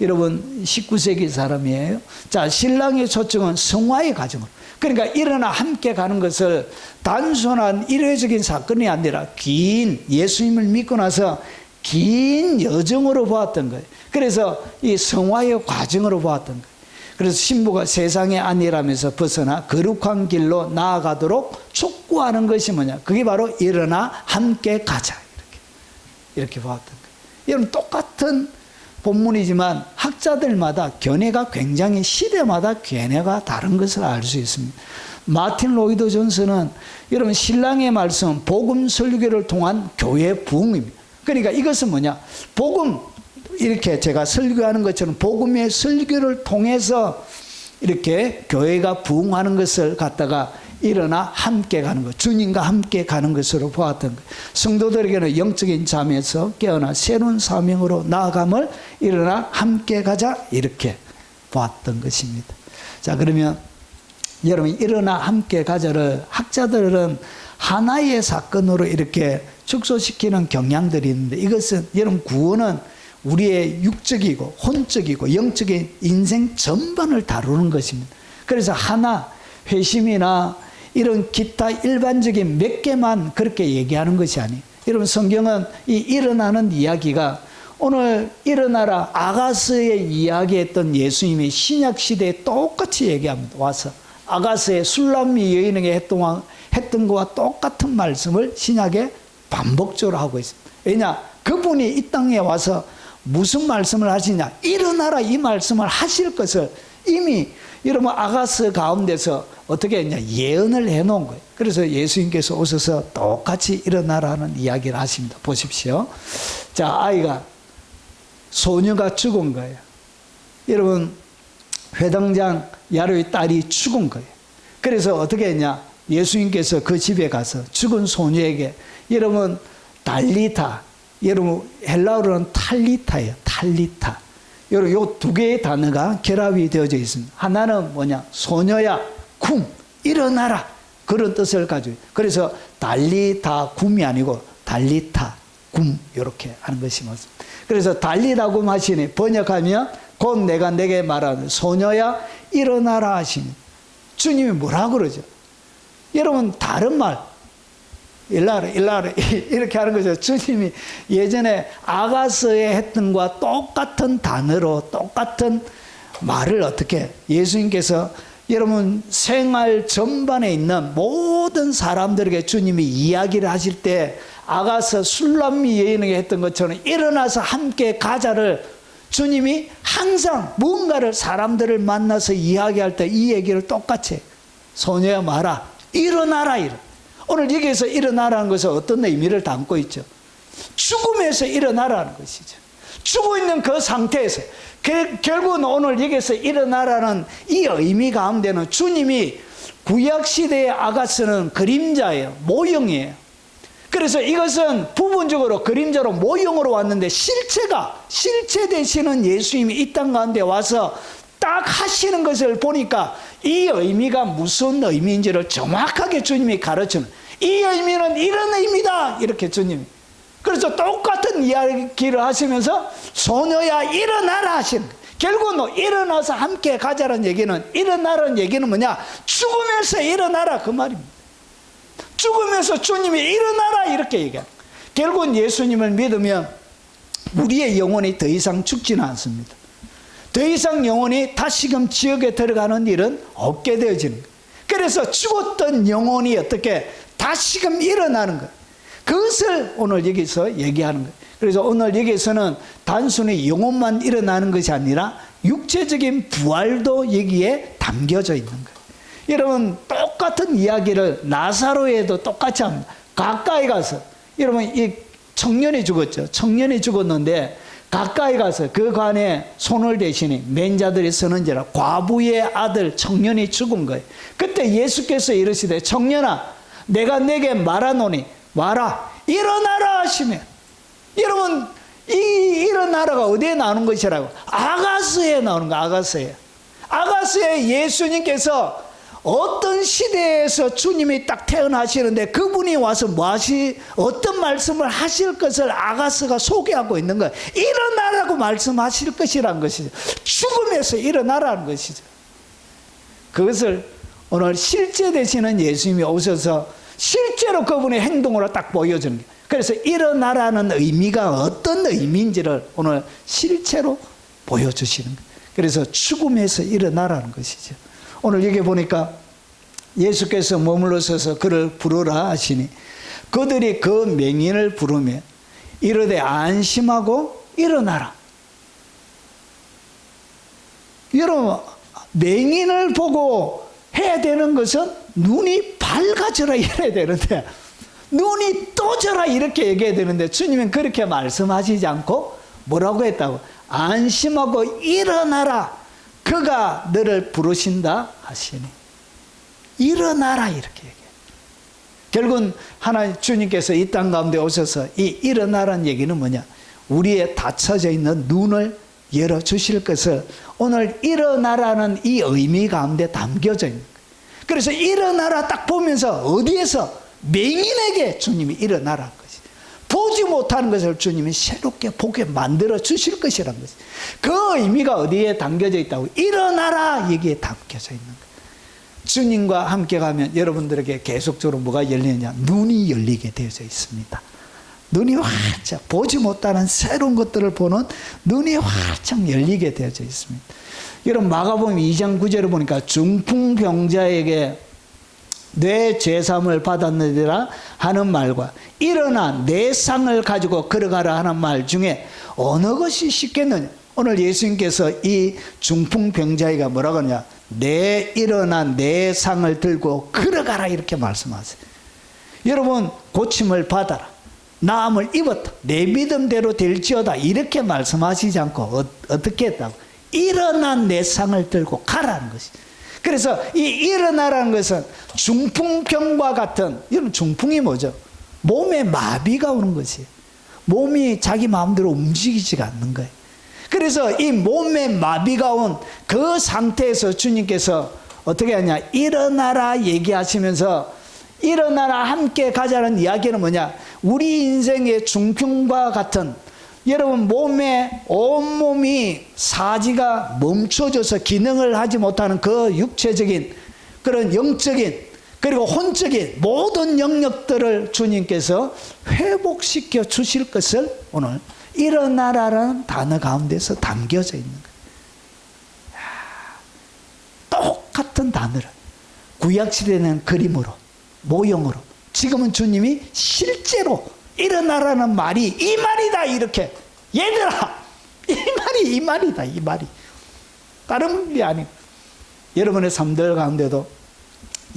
Speaker 1: 여러분 19세기 사람이에요. 자, 신랑의 초청은 성화의 과정으로. 그러니까 일어나 함께 가는 것을 단순한 일회적인 사건이 아니라 긴 예수님을 믿고 나서 긴 여정으로 보았던 거예요. 그래서 이 성화의 과정으로 보았던 거예요. 그래서 신부가 세상의 안일함에서 벗어나 거룩한 길로 나아가도록 촉구하는 것이 뭐냐? 그게 바로 일어나 함께 가자, 이렇게 보았던 거예요. 여러분, 똑같은 본문이지만 학자들마다 견해가 굉장히 시대마다 견해가 다른 것을 알 수 있습니다. 마틴 로이드 존슨은 여러분 신랑의 말씀 복음 설교를 통한 교회 부흥입니다. 그러니까 이것은 뭐냐? 복음, 이렇게 제가 설교하는 것처럼 복음의 설교를 통해서 이렇게 교회가 부흥하는 것을 갖다가 일어나 함께 가는 것, 주님과 함께 가는 것으로 보았던 것. 성도들에게는 영적인 잠에서 깨어나 새로운 사명으로 나아감을 일어나 함께 가자, 이렇게 보았던 것입니다. 자, 그러면 여러분, 일어나 함께 가자를 학자들은 하나의 사건으로 이렇게 축소시키는 경향들이 있는데, 이것은 여러분 구원은 우리의 육적이고 혼적이고 영적인 인생 전반을 다루는 것입니다. 그래서 하나, 회심이나 이런 기타 일반적인 몇 개만 그렇게 얘기하는 것이 아니에요. 여러분, 성경은 이 일어나는 이야기가 오늘 일어나라 아가스에 이야기했던 예수님이 신약시대에 똑같이 얘기합니다. 와서 아가스의 술람미 여인에게 했던 것과 똑같은 말씀을 신약에 반복적으로 하고 있습니다. 왜냐? 그분이 이 땅에 와서 무슨 말씀을 하시냐? 일어나라, 이 말씀을 하실 것을 이미 여러분 아가스 가운데서 어떻게 했냐? 예언을 해놓은 거예요. 그래서 예수님께서 오셔서 똑같이 일어나라는 이야기를 하십니다. 보십시오. 자, 아이가 소녀가 죽은 거예요. 여러분, 회당장 야로의 딸이 죽은 거예요. 그래서 어떻게 했냐? 예수님께서 그 집에 가서 죽은 소녀에게, 여러분 달리타, 여러분 헬라어로는 탈리타예요. 탈리타. 여러분 요 두 개의 단어가 결합이 되어져 있습니다. 하나는 뭐냐? 소녀야 굼, 일어나라, 그런 뜻을 가지고 있어요. 그래서 달리타 굼이 아니고 달리타 굼 이렇게 하는 것이 맞습니다. 그래서 달리다 굼 하시니 번역하면 곧 내가 내게 말하는 소녀야 일어나라 하시니, 주님이 뭐라 그러죠? 여러분 다른 말, 일나라 일나라 이렇게 하는 거죠. 주님이 예전에 아가서에 했던 것과 똑같은 단어로 똑같은 말을 어떻게, 예수님께서 여러분 생활 전반에 있는 모든 사람들에게 주님이 이야기를 하실 때 아가서 술람미 여인에게 했던 것처럼 일어나서 함께 가자를 주님이 항상 뭔가를 사람들을 만나서 이야기할 때 이 얘기를 똑같이, 소녀야 말아 일어나라. 오늘 여기에서 일어나라는 것은 어떤 의미를 담고 있죠? 죽음에서 일어나라는 것이죠. 죽어 있는 그 상태에서, 결국은 오늘 여기에서 일어나라는 이 의미 가운데는 주님이 구약시대의 아가스는 그림자예요. 모형이에요. 그래서 이것은 부분적으로 그림자로 모형으로 왔는데 실체 되시는 예수님이 이 땅 가운데 와서 딱 하시는 것을 보니까 이 의미가 무슨 의미인지를 정확하게 주님이 가르치는, 이 의미는 이런 의미다 이렇게 주님이, 그래서 똑같은 이야기를 하시면서 소녀야 일어나라 하시는 거예요. 결국은 일어나서 함께 가자는 얘기는, 일어나라는 얘기는 뭐냐? 죽음에서 일어나라 그 말입니다. 죽음에서 주님이 일어나라 이렇게 얘기해요. 결국은 예수님을 믿으면 우리의 영혼이 더 이상 죽지는 않습니다. 더 이상 영혼이 다시금 지옥에 들어가는 일은 없게 되어지는 거예요. 그래서 죽었던 영혼이 어떻게 다시금 일어나는 거예요. 그것을 오늘 여기서 얘기하는 거예요. 그래서 오늘 여기서는 단순히 영혼만 일어나는 것이 아니라 육체적인 부활도 여기에 담겨져 있는 거예요. 여러분 똑같은 이야기를 나사로에도 똑같이 합니다. 가까이 가서, 여러분 이 청년이 죽었죠. 청년이 죽었는데 가까이 가서 그 관에 손을 대시니 맨자들이 서는지라, 과부의 아들 청년이 죽은 거예요. 그때 예수께서 이르시되 청년아 내가 내게 말하노니 와라 일어나라 하시면, 여러분 이 일어나라가 어디에 나오는 것이라고? 아가스에 나오는 거. 아가스에 예수님께서 어떤 시대에서 주님이 딱 태어나시는데 그분이 와서 어떤 말씀을 하실 것을 아가스가 소개하고 있는 거예요. 일어나라고 말씀하실 것이라는 것이죠. 죽음에서 일어나라는 것이죠. 그것을 오늘 실제 되시는 예수님이 오셔서 실제로 그분의 행동으로 딱 보여주는 거예요. 그래서 일어나라는 의미가 어떤 의미인지를 오늘 실체로 보여주시는 거예요. 그래서 죽음에서 일어나라는 것이죠. 오늘 여기 보니까 예수께서 머물러 서서 그를 부르라 하시니 그들이 그 맹인을 부르며 이르되 안심하고 일어나라. 여러분 맹인을 보고 해야 되는 것은 눈이 밝아져라 이래야 되는데, 눈이 떠져라 이렇게 얘기해야 되는데 주님은 그렇게 말씀하시지 않고 뭐라고 했다고? 안심하고 일어나라, 그가 너를 부르신다 하시니. 일어나라 이렇게 얘기해요. 결국은 하나님 주님께서 이 땅 가운데 오셔서 이 일어나라는 얘기는 뭐냐? 우리의 닫혀져 있는 눈을 열어주실 것을 오늘 일어나라는 이 의미 가운데 담겨져 있는 거예요. 그래서 일어나라 딱 보면서 어디에서? 맹인에게 주님이 일어나라는 것이, 보지 못하는 것을 주님이 새롭게 보게 만들어 주실 것이라는 것이, 그 의미가 어디에 담겨져 있다고? 일어나라 여기에 담겨져 있는 거예요. 주님과 함께 가면 여러분들에게 계속적으로 뭐가 열리느냐? 눈이 열리게 되어져 있습니다. 눈이 활짝, 보지 못하는 새로운 것들을 보는 눈이 활짝 열리게 되어져 있습니다. 여러분 마가복음 2장 9절을 보니까 중풍병자에게 내 죄사함을 받았느니라 하는 말과 일어나 내 상을 가지고 걸어가라 하는 말 중에 어느 것이 쉽겠느냐? 오늘 예수님께서 이 중풍병자에게 뭐라고 하느냐? 일어나 내 상을 들고 걸어가라 이렇게 말씀하세요. 여러분 고침을 받아라. 나음을 입었다. 내 믿음대로 될지어다. 이렇게 말씀하시지 않고 어떻게 했다고? 일어나 내 상을 들고 가라는 것이. 그래서 이 일어나라는 것은 중풍병과 같은, 이런 중풍이 뭐죠? 몸에 마비가 오는 것이에요. 몸이 자기 마음대로 움직이지가 않는 거예요. 그래서 이 몸에 마비가 온 그 상태에서 주님께서 어떻게 하냐? 일어나라 얘기하시면서 일어나라 함께 가자는 이야기는 뭐냐? 우리 인생의 중풍과 같은, 여러분 몸에 온몸이 사지가 멈춰져서 기능을 하지 못하는 그 육체적인, 그런 영적인, 그리고 혼적인 모든 영역들을 주님께서 회복시켜 주실 것을 오늘 일어나라라는 단어 가운데서 담겨져 있는 거예요. 똑같은 단어를 구약시대는 그림으로, 모형으로, 지금은 주님이 실제로 일어나라는 말이 이 말이다, 이렇게. 얘들아, 이 말이 다른 게 아니고, 여러분의 삶들 가운데도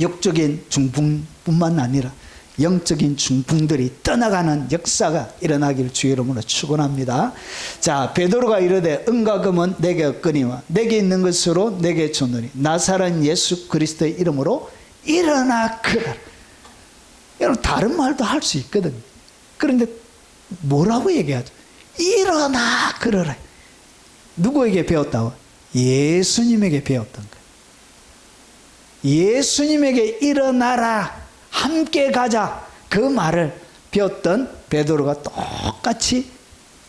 Speaker 1: 영적인 중풍뿐만 아니라 영적인 중풍들이 떠나가는 역사가 일어나기를 주의 이름으로 축원합니다. 자, 베드로가 이르되 은과 금은 내게 없거니와 내게 있는 것으로 내게 주노니 나사렛 예수 그리스도의 이름으로 일어나 걸어라. 여러분 다른 말도 할 수 있거든요. 그런데 뭐라고 얘기하죠? 일어나 걸어라. 누구에게 배웠다고? 예수님에게 배웠던 거예요. 예수님에게 일어나라, 함께 가자, 그 말을 배웠던 베드로가 똑같이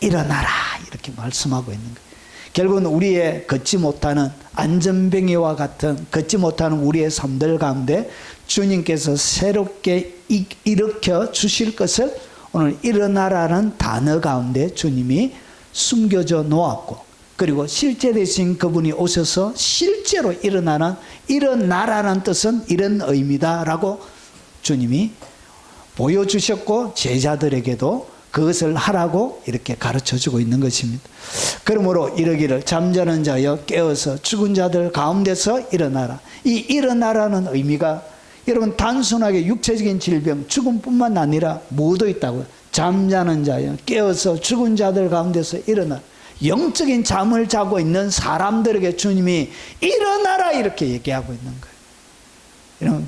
Speaker 1: 일어나라 이렇게 말씀하고 있는 거예요. 결국은 우리의 걷지 못하는 안전뱅이와 같은 걷지 못하는 우리의 삶들 가운데 주님께서 새롭게 일으켜 주실 것을 오늘 일어나라는 단어 가운데 주님이 숨겨져 놓았고, 그리고 실제 되신 그분이 오셔서 실제로 일어나라는 뜻은 이런 의미다라고 주님이 보여주셨고, 제자들에게도 그것을 하라고 이렇게 가르쳐주고 있는 것입니다. 그러므로 이러기를 잠자는 자여 깨어서 죽은 자들 가운데서 일어나라. 이 일어나라는 의미가 여러분 단순하게 육체적인 질병, 죽음뿐만 아니라 묻어 있다고요. 잠자는 자여 깨어서 죽은 자들 가운데서 일어나라. 영적인 잠을 자고 있는 사람들에게 주님이 일어나라 이렇게 얘기하고 있는 거예요.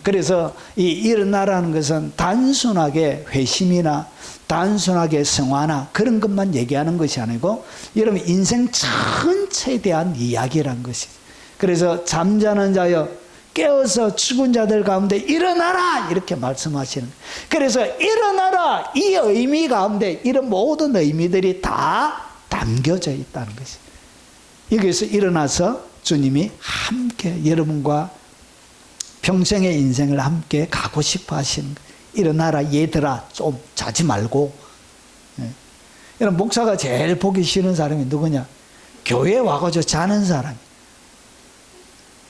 Speaker 1: 그래서 이 일어나라는 것은 단순하게 회심이나 단순하게 성화나 그런 것만 얘기하는 것이 아니고 여러분 인생 전체에 대한 이야기란 것이죠. 그래서 잠자는 자여 깨어서 죽은 자들 가운데 일어나라 이렇게 말씀하시는 거예요. 그래서 일어나라 이 의미 가운데 이런 모든 의미들이 다 담겨져 있다는 것이. 여기서 일어나서 주님이 함께 여러분과 평생의 인생을 함께 가고 싶어 하시는 거예요. 일어나라 얘들아, 좀 자지 말고. 여러분 목사가 제일 보기 싫은 사람이 누구냐? 교회에 와가지고 자는 사람이.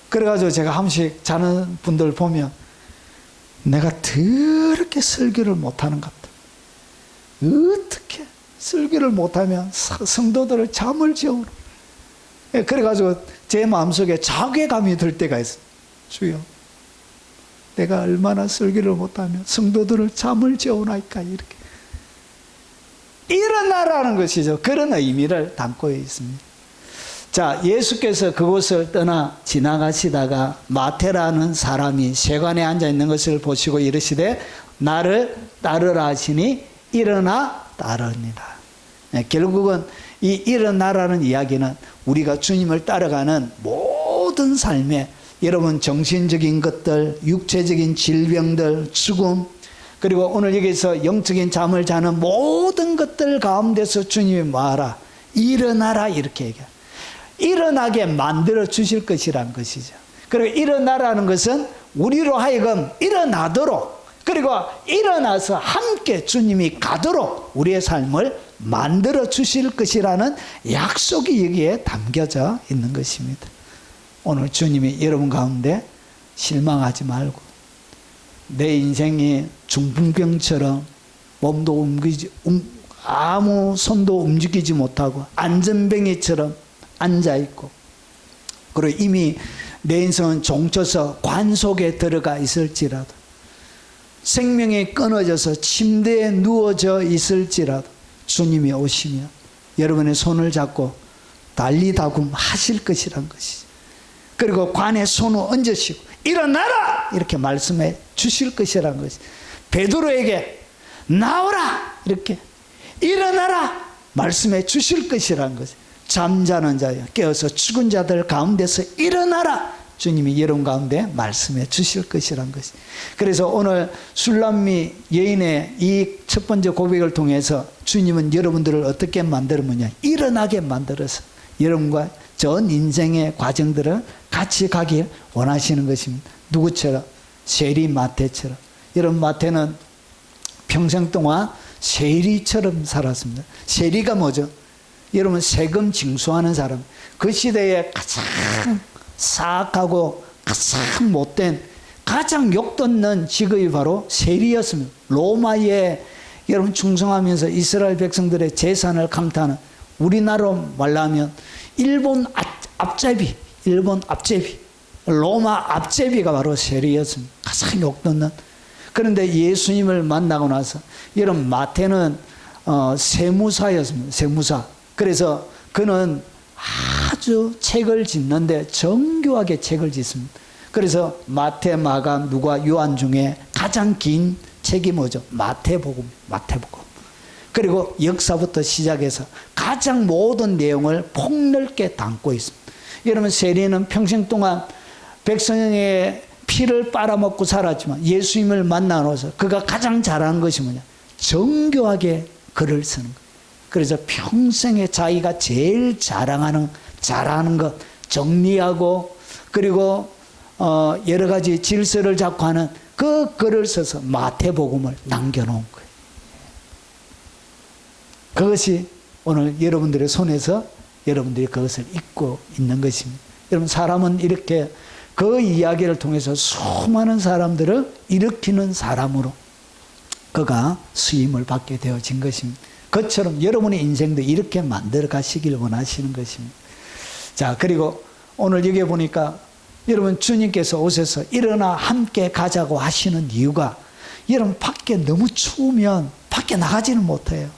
Speaker 1: 그래가지고 제가 한 번씩 자는 분들 보면 내가 더럽게 설교를 못하는 것 같다. 어떻게 설교를 못하면 성도들을 잠을 재우노. 그래가지고 제 마음속에 자괴감이 들 때가 있어요. 주여, 내가 얼마나 설교를 못하면 성도들을 잠을 재우나이까. 이렇게 일어나라는 것이죠. 그런 의미를 담고 있습니다. 자, 예수께서 그곳을 떠나 지나가시다가 마태라는 사람이 세관에 앉아 있는 것을 보시고 이르시되 나를 따르라 하시니 일어나 따르니라. 결국은 이 일어나라는 이야기는 우리가 주님을 따라가는 모든 삶에 여러분 정신적인 것들, 육체적인 질병들, 죽음, 그리고 오늘 여기서 영적인 잠을 자는 모든 것들 가운데서 주님이 뭐하라? 일어나라 이렇게 얘기해요. 일어나게 만들어 주실 것이라는 것이죠. 그리고 일어나라는 것은 우리로 하여금 일어나도록, 그리고 일어나서 함께 주님이 가도록 우리의 삶을 만들어 주실 것이라는 약속이 여기에 담겨져 있는 것입니다. 오늘 주님이 여러분 가운데 실망하지 말고, 내 인생이 중풍병처럼 몸도 아무 손도 움직이지 못하고 안전뱅이처럼 앉아있고, 그리고 이미 내 인생은 종쳐서 관 속에 들어가 있을지라도 생명이 끊어져서 침대에 누워져 있을지라도 주님이 오시면 여러분의 손을 잡고 달리다굼 하실 것이란 것이죠. 그리고 관에 손을 얹으시고 일어나라 이렇게 말씀해 주실 것이란 것이. 베드로에게 나오라 이렇게 일어나라 말씀해 주실 것이란 것이. 잠자는 자여 깨어서 죽은 자들 가운데서 일어나라 주님이 여러분 가운데 말씀해 주실 것이란 것이. 그래서 오늘 술람미 여인의 이 첫 번째 고백을 통해서 주님은 여러분들을 어떻게 만들었느냐, 일어나게 만들어서 여러분과 전 인생의 과정들을 같이 가길 원하시는 것입니다. 누구처럼? 세리 마태처럼. 여러분 마태는 평생 동안 세리처럼 살았습니다. 세리가 뭐죠? 여러분 세금 징수하는 사람. 그 시대에 가장 사악하고 가장 못된 가장 욕듣는 직업이 바로 세리였습니다. 로마에 여러분 충성하면서 이스라엘 백성들의 재산을 감탄하는, 우리나라로 말하면 일본 앞제비, 로마 앞제비가 바로 세리였습니다. 가장 욕듣는. 그런데 예수님을 만나고 나서 여러분 마태는 세무사였습니다. 세무사. 그래서 그는 아주 책을 짓는데 정교하게 책을 짓습니다. 그래서 마태, 마가, 누가, 요한 중에 가장 긴 책이 뭐죠? 마태복음. 그리고 역사부터 시작해서 가장 모든 내용을 폭넓게 담고 있습니다. 여러분 세리는 평생 동안 백성의 피를 빨아먹고 살았지만 예수님을 만나서 그가 가장 잘하는 것이 뭐냐? 정교하게 글을 쓰는 것. 그래서 평생에 자기가 제일 잘하는 것 정리하고 그리고 여러 가지 질서를 잡고 하는 그 글을 써서 마태복음을 남겨놓은 거예요. 그것이 오늘 여러분들의 손에서 여러분들이 그것을 읽고 있는 것입니다. 여러분 사람은 이렇게 그 이야기를 통해서 수많은 사람들을 일으키는 사람으로 그가 수임을 받게 되어진 것입니다. 그처럼 여러분의 인생도 이렇게 만들어 가시길 원하시는 것입니다. 자, 그리고 오늘 여기 보니까 여러분 주님께서 오셔서 일어나 함께 가자고 하시는 이유가 여러분 밖에 너무 추우면 밖에 나가지는 못해요.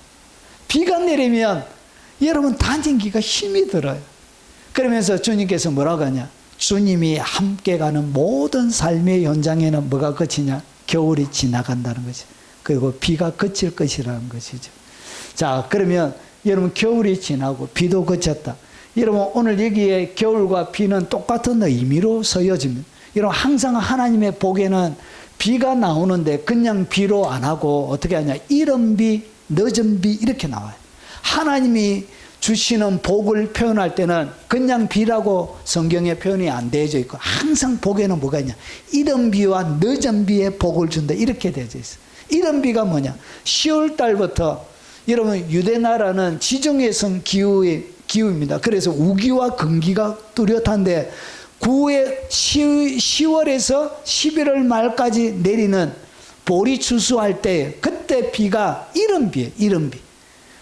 Speaker 1: 비가 내리면 여러분 다니기가 힘이 들어요. 그러면서 주님께서 뭐라고 하냐? 주님이 함께 가는 모든 삶의 현장에는 뭐가 그치냐? 겨울이 지나간다는 거죠. 그리고 비가 그칠 것이라는 것이죠. 자, 그러면 여러분 겨울이 지나고 비도 그쳤다. 여러분 오늘 여기에 겨울과 비는 똑같은 의미로 쓰여집니다. 여러분 항상 하나님의 복에는 비가 나오는데 그냥 비로 안 하고 어떻게 하냐? 이른 비, 늦은 비 이렇게 나와요. 하나님이 주시는 복을 표현할 때는 그냥 비라고 성경에 표현이 안 되어져 있고 항상 복에는 뭐가 있냐? 이른 비와 늦은 비에 복을 준다 이렇게 되어져 있어요. 이른 비가 뭐냐? 10월 달부터 여러분 유대 나라는 지중해성 기후입니다. 그래서 우기와 건기가 뚜렷한데 10월에서 11월 말까지 내리는 보리 추수할 때 그때 비가 이른 비예요. 이른 비.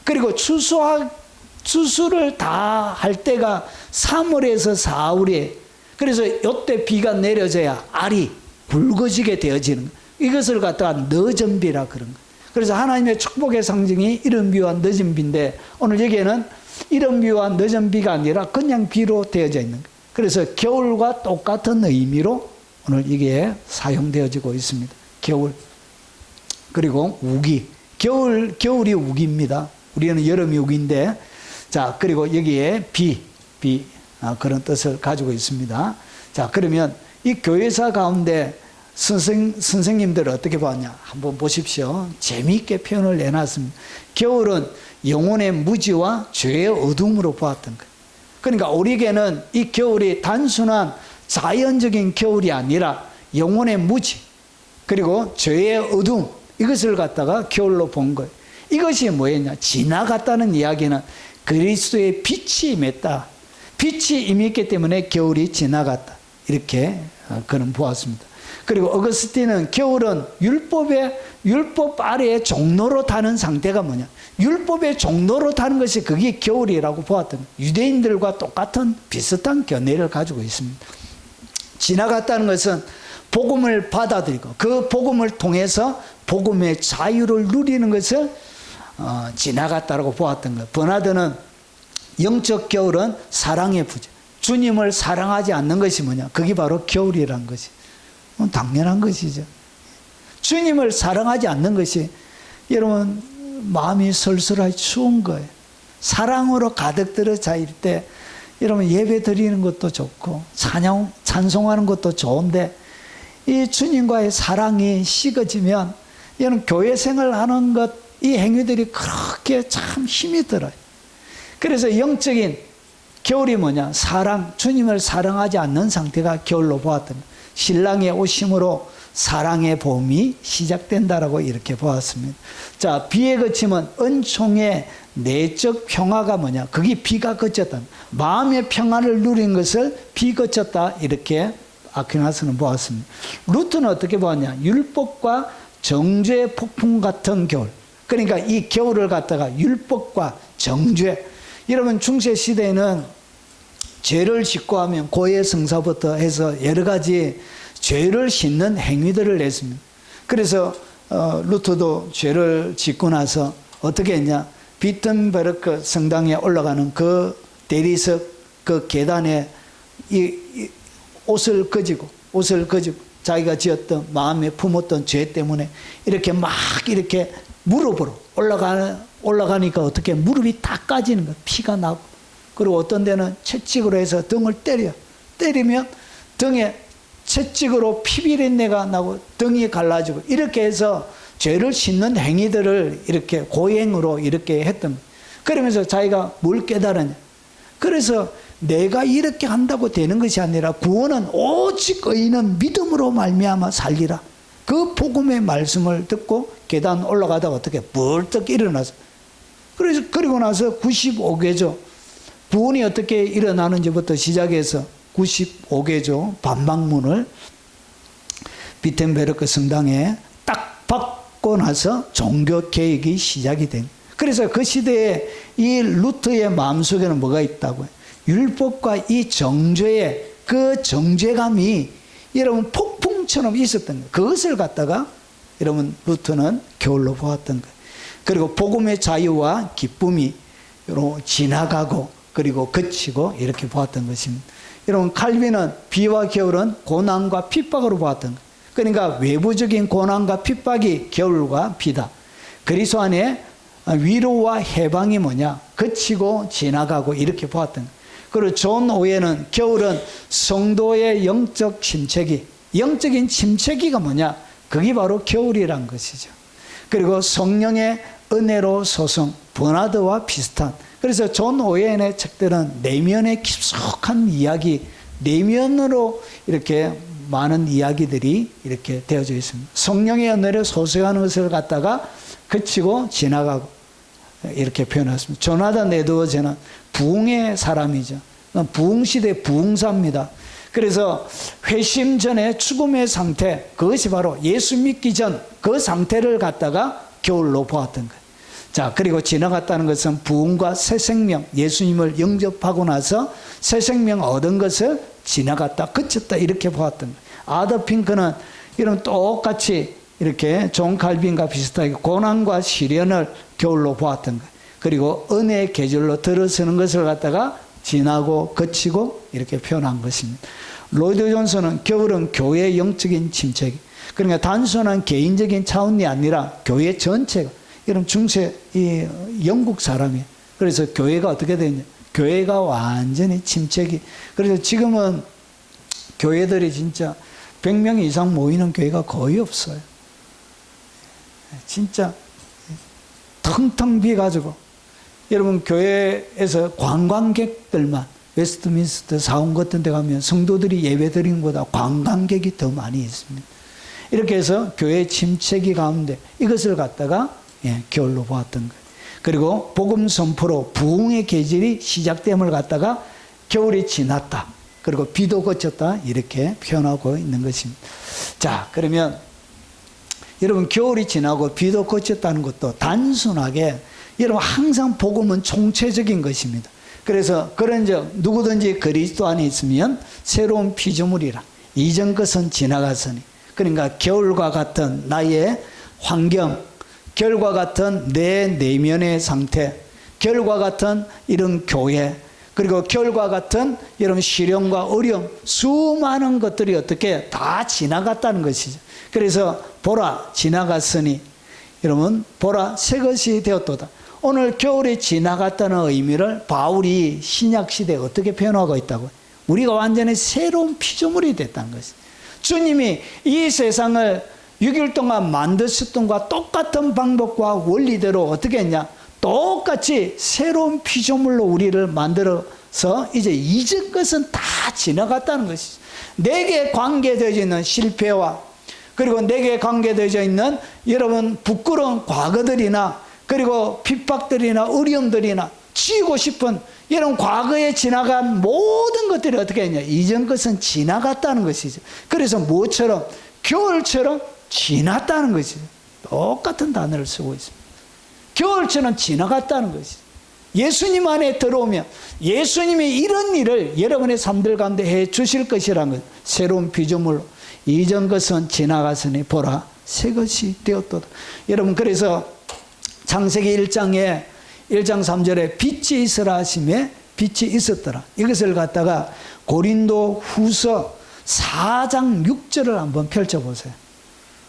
Speaker 1: 그리고 추수를 다 할 때가 3월에서 4월이에요. 그래서 이때 비가 내려져야 알이 굵어지게 되어지는 거예요. 이것을 갖다가 늦은 비라 그런 거예요. 그래서 하나님의 축복의 상징이 이른 비와 늦은 비인데 오늘 여기에는 이른 비와 늦은 비가 아니라 그냥 비로 되어져 있는 거예요. 그래서 겨울과 똑같은 의미로 오늘 이게 사용되어지고 있습니다. 겨울. 그리고 우기. 겨울이 우기입니다. 우리는 여름이 우기인데, 자, 그리고 여기에 그런 뜻을 가지고 있습니다. 자, 그러면 이 교회사 가운데 선생님들 어떻게 봤냐? 한번 보십시오. 재미있게 표현을 내놨습니다. 겨울은 영혼의 무지와 죄의 어둠으로 보았던 거예요. 그러니까 우리에게는 이 겨울이 단순한 자연적인 겨울이 아니라 영혼의 무지, 그리고 죄의 어둠, 이것을 갖다가 겨울로 본 거예요. 이것이 뭐였냐? 지나갔다는 이야기는 그리스도의 빛이 임했다. 빛이 임했기 때문에 겨울이 지나갔다. 이렇게 그는 보았습니다. 그리고 어거스틴은 겨울은 율법 아래에 종로로 타는 상태가 뭐냐? 율법의 종로로 타는 것이 그게 겨울이라고 보았던 거예요. 유대인들과 똑같은 비슷한 견해를 가지고 있습니다. 지나갔다는 것은 복음을 받아들이고 그 복음을 통해서 복음의 자유를 누리는 것을 지나갔다고 보았던 거예요. 버나드는 영적 겨울은 사랑의 부재. 주님을 사랑하지 않는 것이 뭐냐? 그게 바로 겨울이란 것이. 당연한 것이죠. 주님을 사랑하지 않는 것이 여러분 마음이 설설하게 추운 거예요. 사랑으로 가득 들어 차일 때 여러분 예배 드리는 것도 좋고 찬송하는 것도 좋은데 이 주님과의 사랑이 식어지면 여러분 교회 생활하는 것, 이 행위들이 그렇게 참 힘이 들어요. 그래서 영적인 겨울이 뭐냐? 사랑, 주님을 사랑하지 않는 상태가 겨울로 보았던 거예요. 신랑의 오심으로 사랑의 봄이 시작된다라고 이렇게 보았습니다. 자, 비에 그치면 은총의 내적 평화가 뭐냐? 그게 비가 그쳤다. 마음의 평화를 누린 것을 비 그쳤다 이렇게 아퀴나스는 보았습니다. 루트는 어떻게 보았냐? 율법과 정죄의 폭풍 같은 겨울. 그러니까 이 겨울을 갖다가 율법과 정죄. 여러분 중세 시대에는 죄를 짓고 하면 고해 성사부터 해서 여러 가지 죄를 씻는 행위들을 냈습니다. 그래서 루터도 죄를 짓고 나서 어떻게 했냐? 비텐베르크 성당에 올라가는 그 대리석 그 계단에 이 옷을 거지고 자기가 지었던 마음에 품었던 죄 때문에 이렇게 막 이렇게 무릎으로 올라가니까 어떻게 무릎이 다 까지는 거야. 피가 나고. 그리고 어떤 데는 채찍으로 해서 등을 때리면 등에 채찍으로 피비린내가 나고 등이 갈라지고 이렇게 해서 죄를 씻는 행위들을 이렇게 고행으로 이렇게 했던 거예요. 그러면서 자기가 뭘 깨달았냐. 그래서 내가 이렇게 한다고 되는 것이 아니라 구원은 오직 의인은 믿음으로 말미암아 살리라. 그 복음의 말씀을 듣고 계단 올라가다가 어떻게 벌떡 일어나서 그리고 나서 95개조 구원이 어떻게 일어나는지부터 시작해서 95개조 반박문을 비텐베르크 성당에 딱 받고 나서 종교 개혁이 시작이 된. 그래서 그 시대에 이 루터의 마음속에는 뭐가 있다고요? 율법과 이 정죄의 그 정죄감이 여러분 폭풍처럼 있었던 거예요. 그것을 갖다가 여러분 루터는 겨울로 보았던 거예요. 그리고 복음의 자유와 기쁨이 지나가고 그리고 그치고 이렇게 보았던 것입니다. 여러분 칼빈은 비와 겨울은 고난과 핍박으로 보았던 거예요. 그러니까 외부적인 고난과 핍박이 겨울과 비다. 그리스도 안에 위로와 해방이 뭐냐? 그치고 지나가고 이렇게 보았던 거예요. 그리고 존 오웨는 겨울은 성도의 영적 침체기, 영적인 침체기가 뭐냐? 그게 바로 겨울이란 것이죠. 그리고 성령의 은혜로 소성, 버나드와 비슷한. 그래서 존 오웬의 책들은 내면의 깊숙한 이야기, 내면으로 이렇게 많은 이야기들이 이렇게 되어져 있습니다. 성령의 은혜로 소성하는 것을 갖다가 그치고 지나가고 이렇게 표현했습니다. 조나단 에드워즈는 부흥의 사람이죠. 부흥시대 부흥사입니다. 그래서 회심 전에 죽음의 상태, 그것이 바로 예수 믿기 전 그 상태를 갖다가 겨울로 보았던 거예요. 자, 그리고 지나갔다는 것은 부흥과 새 생명, 예수님을 영접하고 나서 새 생명 얻은 것을 지나갔다, 그쳤다 이렇게 보았던 거예요. 아더 핑크는 이런 똑같이 이렇게 존 칼빈과 비슷하게 고난과 시련을 겨울로 보았던 거예요. 그리고 은혜의 계절로 들어서는 것을 갖다가 지나고 거치고 이렇게 표현한 것입니다. 로이드 존슨은 겨울은 교회의 영적인 침체기. 그러니까 단순한 개인적인 차원이 아니라 교회 전체가. 이런 중세 이 영국 사람이에요. 그래서 교회가 어떻게 되냐? 교회가 완전히 침체기. 그래서 지금은 교회들이 진짜 100명 이상 모이는 교회가 거의 없어요. 진짜 텅텅 비가지고 여러분 교회에서 관광객들만 웨스트민스터 사원 같은 데 가면 성도들이 예배드리는 것보다 관광객이 더 많이 있습니다. 이렇게 해서 교회 침체기 가운데 이것을 갖다가 겨울로 보았던 거예요. 그리고 복음 선포로 부흥의 계절이 시작됨을 갖다가 겨울이 지났다. 그리고 비도 그쳤다. 이렇게 표현하고 있는 것입니다. 자, 그러면 여러분 겨울이 지나고 비도 그쳤다는 것도 단순하게 여러분 항상 복음은 총체적인 것입니다. 그래서 그런즉 누구든지 그리스도 안에 있으면 새로운 피조물이라. 이전 것은 지나갔으니. 그러니까 겨울과 같은 나의 환경, 겨울과 같은 내 내면의 상태, 겨울과 같은 이런 교회, 그리고 겨울과 같은 이런 시련과 어려움, 수많은 것들이 어떻게 다 지나갔다는 것이죠. 그래서 보라 지나갔으니, 여러분 보라 새 것이 되었도다. 오늘 겨울이 지나갔다는 의미를 바울이 신약시대에 어떻게 표현하고 있다고요? 우리가 완전히 새로운 피조물이 됐다는 것이죠. 주님이 이 세상을 6일 동안 만드셨던 것과 똑같은 방법과 원리대로 어떻게 했냐? 똑같이 새로운 피조물로 우리를 만들어서 이제 이전 것은 다 지나갔다는 것이죠. 내게 관계되어 있는 실패와, 그리고 내게 관계되어 있는 여러분 부끄러운 과거들이나, 그리고 핍박들이나 어려움들이나 지우고 싶은 이런 과거에 지나간 모든 것들이 어떻게 했냐? 이전 것은 지나갔다는 것이죠. 그래서 뭐처럼? 겨울처럼 지났다는 것이죠. 똑같은 단어를 쓰고 있습니다. 겨울처럼 지나갔다는 것이죠. 예수님 안에 들어오면 예수님이 이런 일을 여러분의 삶들 가운데 해 주실 것이라는 것. 새로운 피조물로 이전 것은 지나갔으니 보라 새 것이 되었도다. 여러분, 그래서 창세기 1장 3절에 빛이 있으라 하심에 빛이 있었더라. 이것을 갖다가 고린도 후서 4장 6절을 한번 펼쳐보세요.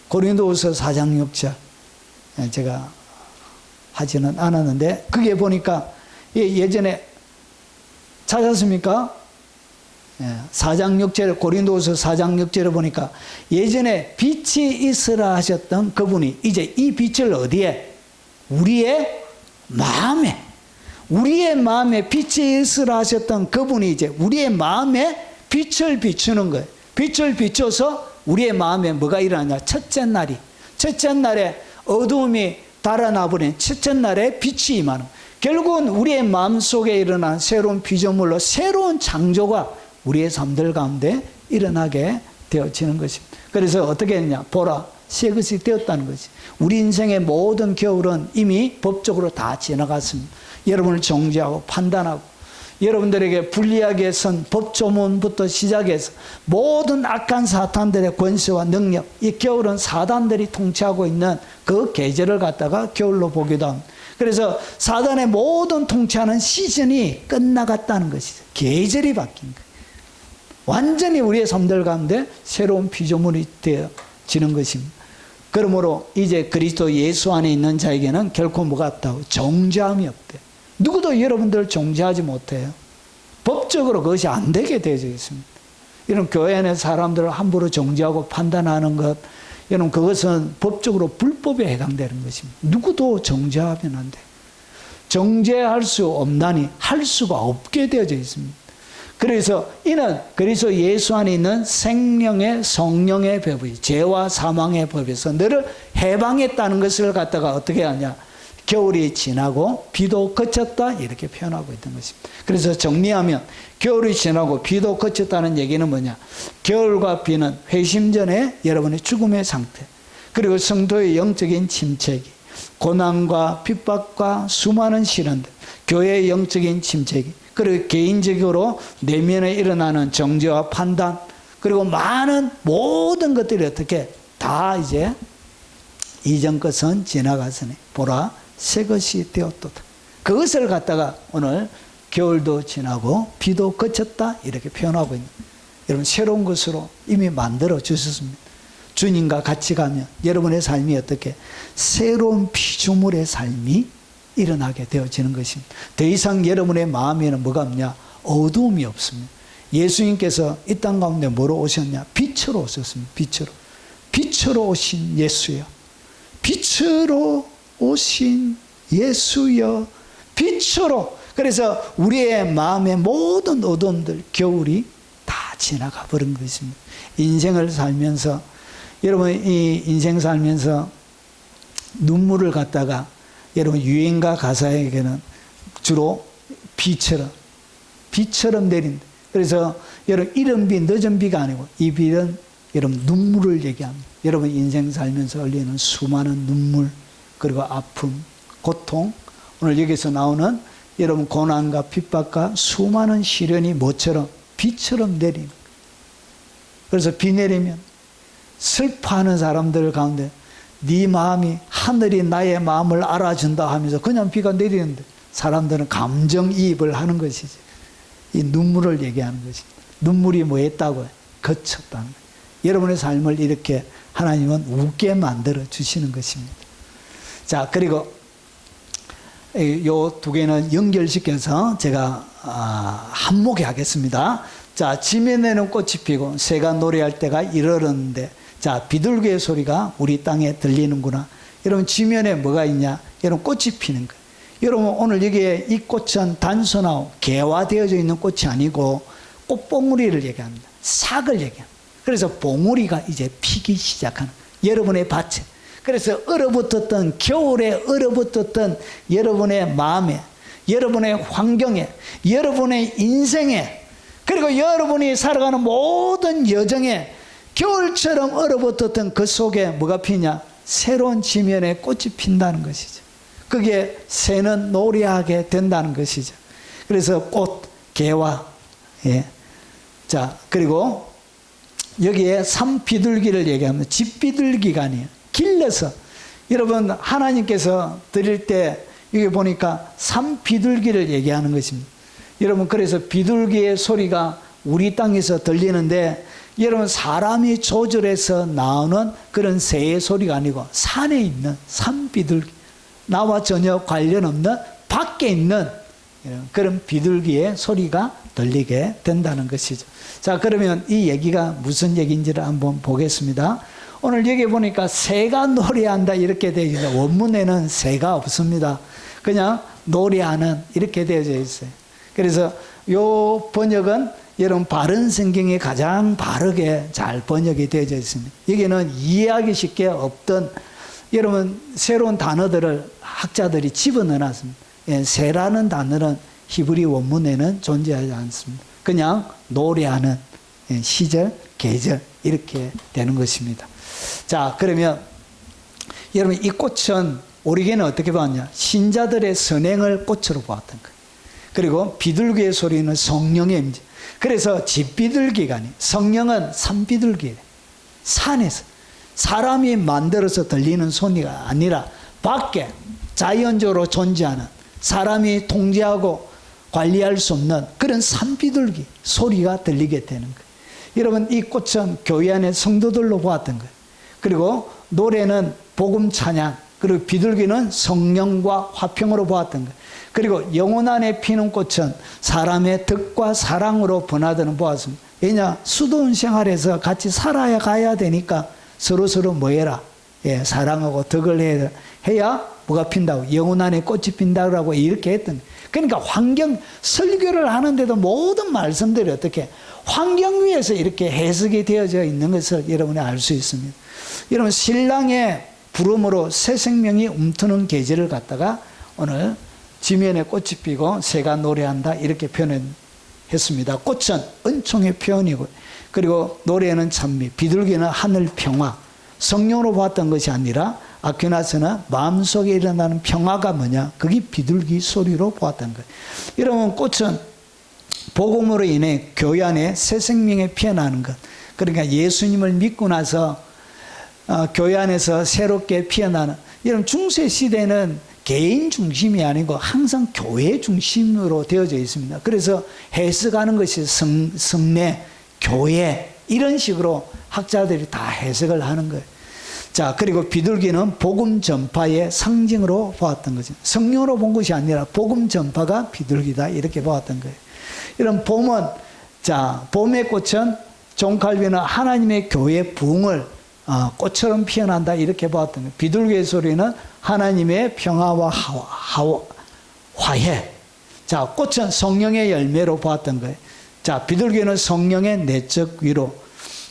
Speaker 1: 고린도 후서 4장 6절. 제가 하지는 않았는데, 그게 보니까 예전에 찾았습니까? 4장 6절에, 고린도후서 4장 6절에 보니까 예전에 빛이 있으라 하셨던 그분이 이제 이 빛을 어디에? 우리의 마음에 빛이 있으라 하셨던 그분이 이제 우리의 마음에 빛을 비추는 거예요. 빛을 비춰서 우리의 마음에 뭐가 일어나냐? 첫째 날에 어두움이 달아나버린 첫째 날에 빛이 임하는, 결국은 우리의 마음속에 일어난 새로운 피조물로 새로운 창조가 우리의 삶들 가운데 일어나게 되어지는 것입니다. 그래서 어떻게 했냐? 보라 새 것이 되었다는 것이. 우리 인생의 모든 겨울은 이미 법적으로 다 지나갔습니다. 여러분을 정죄하고 판단하고 여러분들에게 불리하게 선 법조문부터 시작해서 모든 악한 사탄들의 권세와 능력, 이 겨울은 사단들이 통치하고 있는 그 계절을 갖다가 겨울로 보기도 합니다. 그래서 사단의 모든 통치하는 시즌이 끝나갔다는 것이죠. 계절이 바뀐 거예요. 완전히 우리의 삶들 가운데 새로운 피조물이 되어지는 것입니다. 그러므로 이제 그리스도 예수 안에 있는 자에게는 결코 뭐가 없다고? 정죄함이 없대요. 누구도 여러분들을 정죄하지 못해요. 법적으로 그것이 안 되게 되어져 있습니다. 이런 교회 안에 사람들을 함부로 정죄하고 판단하는 것, 여러분 그것은 법적으로 불법에 해당되는 것입니다. 누구도 정죄하면 안 돼요. 정죄할 수 없나니 할 수가 없게 되어져 있습니다. 그래서 이는 그리스도 예수 안에 있는 생명의 성령의 법이 죄와 사망의 법에서 너를 해방했다는 것을 갖다가 어떻게 하냐? 겨울이 지나고 비도 그쳤다 이렇게 표현하고 있던 것입니다. 그래서 정리하면 겨울이 지나고 비도 그쳤다는 얘기는 뭐냐? 겨울과 비는 회심 전에 여러분의 죽음의 상태, 그리고 성도의 영적인 침체기, 고난과 핍박과 수많은 시련들, 교회의 영적인 침체기, 그리고 개인적으로 내면에 일어나는 정죄와 판단, 그리고 많은 모든 것들이 어떻게 다 이제 이전 것은 지나갔으니 보라 새 것이 되었도다. 그것을 갖다가 오늘 겨울도 지나고 비도 그쳤다 이렇게 표현하고 있는, 여러분 새로운 것으로 이미 만들어 주셨습니다. 주님과 같이 가면 여러분의 삶이 어떻게 새로운 피조물의 삶이 일어나게 되어지는 것입니다. 더 이상 여러분의 마음에는 뭐가 없냐? 어두움이 없습니다. 예수님께서 이 땅 가운데 뭐로 오셨냐? 빛으로 오셨습니다. 빛으로 오신 예수여, 빛으로 오신 예수여, 빛으로. 그래서 우리의 마음의 모든 어두움들, 겨울이 다 지나가 버린 것입니다. 인생을 살면서, 여러분 이 인생 살면서 눈물을 갖다가 여러분 유행가 가사에게는 주로 비처럼 내린다. 그래서 여러분 이른 비 늦은 비가 아니고 이 비는 여러분 눈물을 얘기합니다. 여러분 인생 살면서 흘리는 수많은 눈물, 그리고 아픔, 고통, 오늘 여기서 나오는 여러분 고난과 핍박과 수많은 시련이 뭐처럼? 비처럼 내리는. 그래서 비 내리면 슬퍼하는 사람들 가운데 네 마음이 하늘이 나의 마음을 알아준다 하면서 그냥 비가 내리는데 사람들은 감정이입을 하는 것이지. 이 눈물을 얘기하는 것입니다. 눈물이 뭐 했다고요? 거쳤다는 거예요. 여러분의 삶을 이렇게 하나님은 웃게 만들어 주시는 것입니다. 자, 그리고 요 두 개는 연결시켜서 제가 한목에 하겠습니다. 자, 지면에는 꽃이 피고 새가 노래할 때가 이르렀는데, 자, 비둘기의 소리가 우리 땅에 들리는구나. 여러분, 지면에 뭐가 있냐? 여러분, 꽃이 피는 거예요. 여러분, 오늘 여기에 이 꽃은 단순하고 개화되어져 있는 꽃이 아니고 꽃봉우리를 얘기합니다. 싹을 얘기합니다. 그래서 봉우리가 이제 피기 시작하는 거예요. 여러분의 밭에. 그래서 얼어붙었던, 겨울에 얼어붙었던 여러분의 마음에, 여러분의 환경에, 여러분의 인생에, 그리고 여러분이 살아가는 모든 여정에 겨울처럼 얼어붙었던 그 속에 뭐가 피냐? 새로운 지면에 꽃이 핀다는 것이죠. 그게 새는 노래하게 된다는 것이죠. 그래서 꽃, 개화, 예. 자, 그리고 여기에 산비둘기를 얘기합니다. 집비둘기가 아니에요. 길러서. 여러분, 하나님께서 드릴 때 여기 보니까 산비둘기를 얘기하는 것입니다. 여러분, 그래서 비둘기의 소리가 우리 땅에서 들리는데, 여러분, 사람이 조절해서 나오는 그런 새의 소리가 아니고 산에 있는 산비둘기, 나와 전혀 관련 없는 밖에 있는 그런 비둘기의 소리가 들리게 된다는 것이죠. 자, 그러면 이 얘기가 무슨 얘기인지를 한번 보겠습니다. 오늘 여기 보니까 새가 노래한다 이렇게 되어 있는데 원문에는 새가 없습니다. 그냥 노래하는 이렇게 되어져 있어요. 그래서 요 번역은 여러분 바른 성경이 가장 바르게 잘 번역이 되어져 있습니다. 여기는 이해하기 쉽게 없던 여러분 새로운 단어들을 학자들이 집어넣어 놨습니다. 예, 새라는 단어는 히브리 원문에는 존재하지 않습니다. 그냥 노래하는 시절, 계절 이렇게 되는 것입니다. 자, 그러면 여러분 이 꽃은 오리게는 어떻게 봤냐? 신자들의 선행을 꽃으로 보았던 거예요. 그리고 비둘기의 소리는 성령의 임재. 그래서 집비둘기가 아니에요. 성령은 산비둘기예요. 산에서 사람이 만들어서 들리는 소리가 아니라 밖에 자연적으로 존재하는 사람이 통제하고 관리할 수 없는 그런 산비둘기 소리가 들리게 되는 거예요. 여러분 이 꽃은 교회 안에 성도들로 보았던 거예요. 그리고 노래는 복음 찬양, 그리고 비둘기는 성령과 화평으로 보았던 거예요. 그리고 영혼 안에 피는 꽃은 사람의 덕과 사랑으로 번화되는 보았습니다. 왜냐? 수도원 생활에서 같이 살아야 가야 되니까 서로서로 뭐 해라? 예, 사랑하고 덕을 해야 뭐가 핀다고? 영혼 안에 꽃이 핀다고 이렇게 했던 거예요. 그러니까 환경, 설교를 하는데도 모든 말씀들이 어떻게 환경 위에서 이렇게 해석이 되어져 있는 것을 여러분이 알 수 있습니다. 여러분 신랑의 부름으로 새 생명이 움트는 계절을 갖다가 오늘 지면에 꽃이 피고 새가 노래한다 이렇게 표현했습니다. 꽃은 은총의 표현이고 그리고 노래는 찬미, 비둘기는 하늘 평화, 성령으로 봤던 것이 아니라 아퀴나스는 마음속에 일어나는 평화가 뭐냐? 그게 비둘기 소리로 보았던 거예요. 여러분 꽃은 복음으로 인해 교회 안에 새 생명이 피어나는 것, 그러니까 예수님을 믿고 나서 교회 안에서 새롭게 피어나는, 여러분 중세 시대는 개인 중심이 아니고 항상 교회 중심으로 되어져 있습니다. 그래서 해석하는 것이 성례, 교회 이런 식으로 학자들이 다 해석을 하는 거예요. 자, 그리고 비둘기는 복음 전파의 상징으로 보았던 거죠. 성령으로 본 것이 아니라 복음 전파가 비둘기다 이렇게 보았던 거예요. 이런 봄은, 자, 봄의 꽃은 종칼비는 하나님의 교회 부흥을 꽃처럼 피어난다 이렇게 보았던 거예요. 비둘기의 소리는 하나님의 평화와 화해. 자, 꽃은 성령의 열매로 보았던 거예요. 자, 비둘기는 성령의 내적 위로.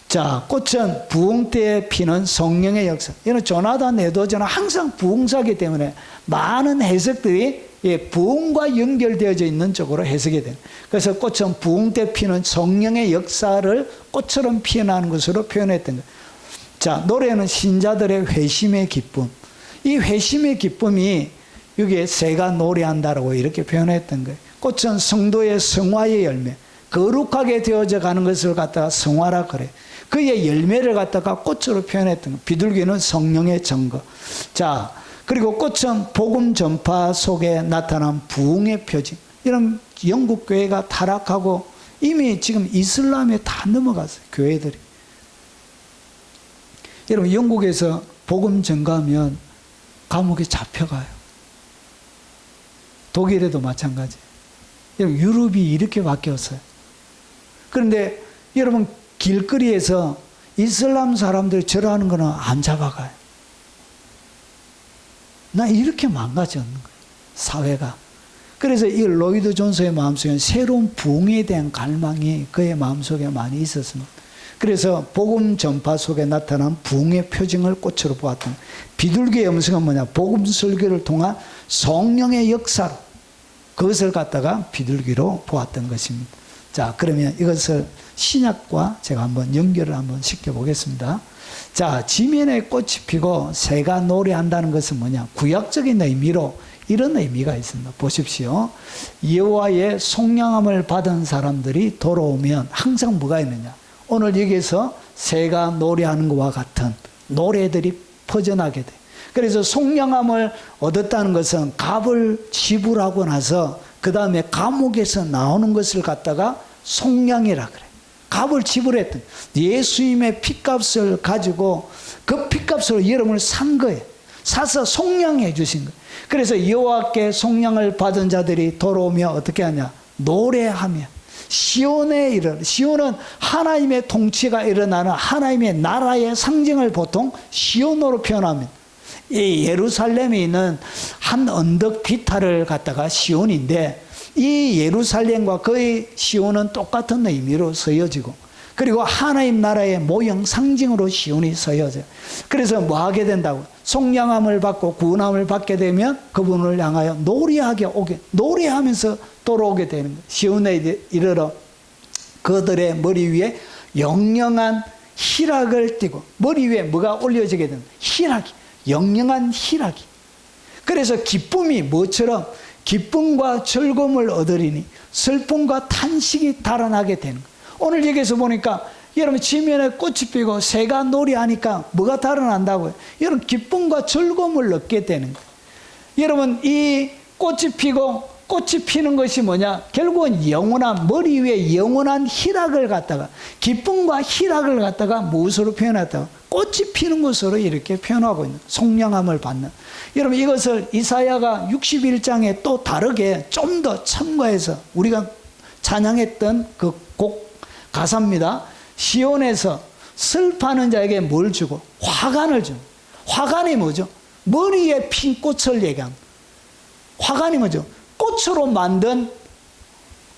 Speaker 1: 자, 꽃은 부흥 때에 피는 성령의 역사. 이는 조나단 에드워즈는 항상 부흥사기 때문에 많은 해석들이 부흥과 연결되어져 있는 쪽으로 해석이 돼요. 그래서 꽃은 부흥 때 피는 성령의 역사를 꽃처럼 피어나는 것으로 표현했던 거예요. 자, 노래는 신자들의 회심의 기쁨. 이 회심의 기쁨이 여기에 새가 노래한다라고 이렇게 표현했던 거예요. 꽃은 성도의 성화의 열매, 거룩하게 되어져 가는 것을 갖다가 성화라 그래. 그의 열매를 갖다가 꽃으로 표현했던 거. 비둘기는 성령의 증거. 자, 그리고 꽃은 복음 전파 속에 나타난 부흥의 표징. 이런 영국 교회가 타락하고 이미 지금 이슬람에 다 넘어갔어요, 교회들이. 여러분, 영국에서 복음 전가하면 감옥에 잡혀가요. 독일에도 마찬가지. 여러분, 유럽이 이렇게 바뀌었어요. 그런데 여러분, 길거리에서 이슬람 사람들이 절하는 거는 안 잡아가요. 나 이렇게 망가졌는 거예요, 사회가. 그래서 이 로이드 존스의 마음속에 새로운 부흥에 대한 갈망이 그의 마음속에 많이 있었습니다. 그래서 복음 전파 속에 나타난 부흥의 표징을 꽃으로 보았던, 비둘기의 음성은 뭐냐? 복음 설교를 통한 성령의 역사로 그것을 갖다가 비둘기로 보았던 것입니다. 자, 그러면 이것을 신약과 제가 한번 연결을 한번 시켜보겠습니다. 자, 지면에 꽃이 피고 새가 노래한다는 것은 뭐냐? 구약적인 의미로 이런 의미가 있습니다. 보십시오. 여호와의 속량함을 받은 사람들이 돌아오면 항상 뭐가 있느냐? 오늘 여기에서 새가 노래하는 것과 같은 노래들이 퍼져나게 돼. 그래서 속량함을 얻었다는 것은 값을 지불하고 나서 그 다음에 감옥에서 나오는 것을 갖다가 속량이라 그래. 값을 지불했던, 예수님의 핏값을 가지고 그 핏값으로 여러분을 산 거예요. 사서 속량해 주신 거예요. 그래서 여호와께 속량을 받은 자들이 돌아오며 어떻게 하냐? 노래하며 시온에 이르러. 시온은 하나님의 통치가 일어나는 하나님의 나라의 상징을 보통 시온으로 표현합니다. 이 예루살렘에 있는 한 언덕 비탈을 갖다가 시온인데, 이 예루살렘과 거의 시온은 똑같은 의미로 쓰여지고, 그리고 하나님 나라의 모형 상징으로 시온이 쓰여져요. 그래서 뭐 하게 된다고? 속량함을 받고 구원함을 받게 되면 그분을 향하여 노래하면서 돌아오게 되는 거예요. 시온에 이르러 그들의 머리 위에 영영한 희락을 띠고, 머리 위에 뭐가 올려지게 됩니다. 희락이, 영영한 희락이. 그래서 기쁨이 뭐처럼 기쁨과 즐거움을 얻으리니 슬픔과 탄식이 달아나게 되는 거예요. 오늘 여기서 보니까 여러분, 지면에 꽃이 피고 새가 노래하니까 뭐가 달아난다고요? 여러분, 기쁨과 즐거움을 얻게 되는 거예요. 여러분, 이 꽃이 피고 꽃이 피는 것이 뭐냐? 결국은 영원한, 머리 위에 영원한 희락을 갖다가, 기쁨과 희락을 갖다가 무엇으로 표현했다고? 꽃이 피는 것으로 이렇게 표현하고 있는, 속량함을 받는. 여러분, 이것을 이사야가 61장에 또 다르게 좀 더 첨가해서 우리가 찬양했던 그 곡 가사입니다. 시온에서 슬퍼하는 자에게 뭘 주고? 화관을 줍니다. 화관이 뭐죠? 머리에 핀 꽃을 얘기합니다. 화관이 뭐죠? 꽃으로 만든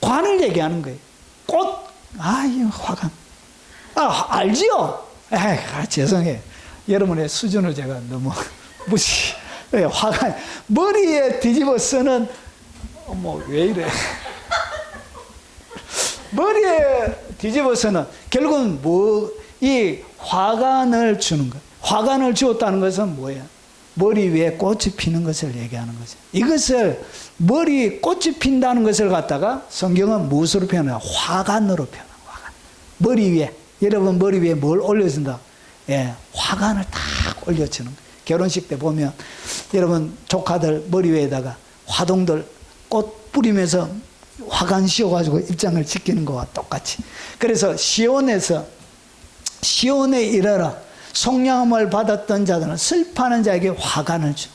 Speaker 1: 관을 얘기하는 거예요. 꽃, 이 화관. 알지요? 죄송해요. 여러분의 수준을 제가 너무 무시. 화관, 머리에 뒤집어 쓰는, 왜 이래. 머리에 뒤집어서는 결국은 이 화관을 주는 거예요. 화관을 주었다는 것은 뭐예요? 머리 위에 꽃이 피는 것을 얘기하는 거죠. 이것을 머리 꽃이 핀다는 것을 갖다가 성경은 무엇으로 표현해요? 화관으로 표현해요. 화관. 머리 위에, 여러분 머리 위에 뭘 올려준다? 화관을 딱 올려주는 거예요. 결혼식 때 보면 여러분 조카들 머리 위에다가 화동들 꽃 뿌리면서 화관 씌워가지고 입장을 지키는 것과 똑같이. 그래서 시온에 이르러 속량함을 받았던 자들은 슬퍼하는 자에게 화관을 줘.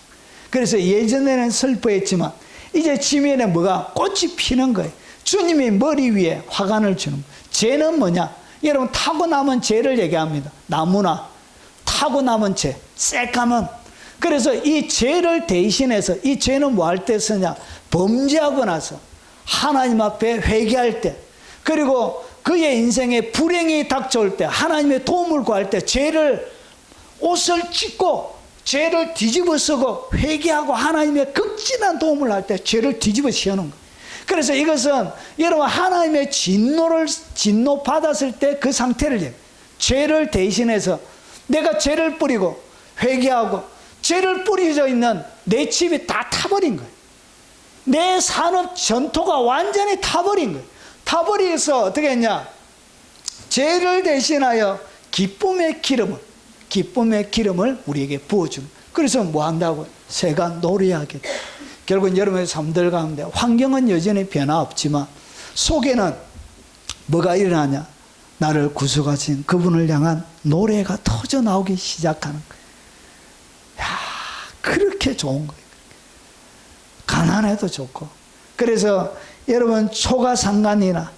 Speaker 1: 그래서 예전에는 슬퍼했지만 이제 지면에 뭐가? 꽃이 피는 거예요. 주님이 머리 위에 화관을 주는 거예요. 죄는 뭐냐? 여러분, 타고 남은 죄를 얘기합니다. 나무나 타고 남은 죄, 새까만. 그래서 이 죄를 대신해서, 이 죄는 뭐 할 때 쓰냐? 범죄하고 나서 하나님 앞에 회개할 때, 그리고 그의 인생에 불행이 닥쳐올 때, 하나님의 도움을 구할 때 옷을 찢고 죄를 뒤집어 쓰고 회개하고 하나님의 극진한 도움을 할 때 죄를 뒤집어 씌우는 거예요. 그래서 이것은 여러분 하나님의 진노 받았을 때 그 상태를 얘기해요. 죄를 대신해서 내가 죄를 뿌리고 회개하고 죄를 뿌려져 있는 내 집이 다 타버린 거예요. 내 산업 전토가 완전히 타버린 거예요. 타버려서 어떻게 했냐? 죄를 대신하여 기쁨의 기름을 우리에게 부어주는. 그래서 뭐 한다고? 새가 노래하게 돼. 결국 여러분의 삶들 가운데 환경은 여전히 변화 없지만 속에는 뭐가 일어나냐? 나를 구속하신 그분을 향한 노래가 터져 나오기 시작하는 거예요. 야, 그렇게 좋은 거예요. 가난해도 좋고. 그래서 여러분 초가상간이나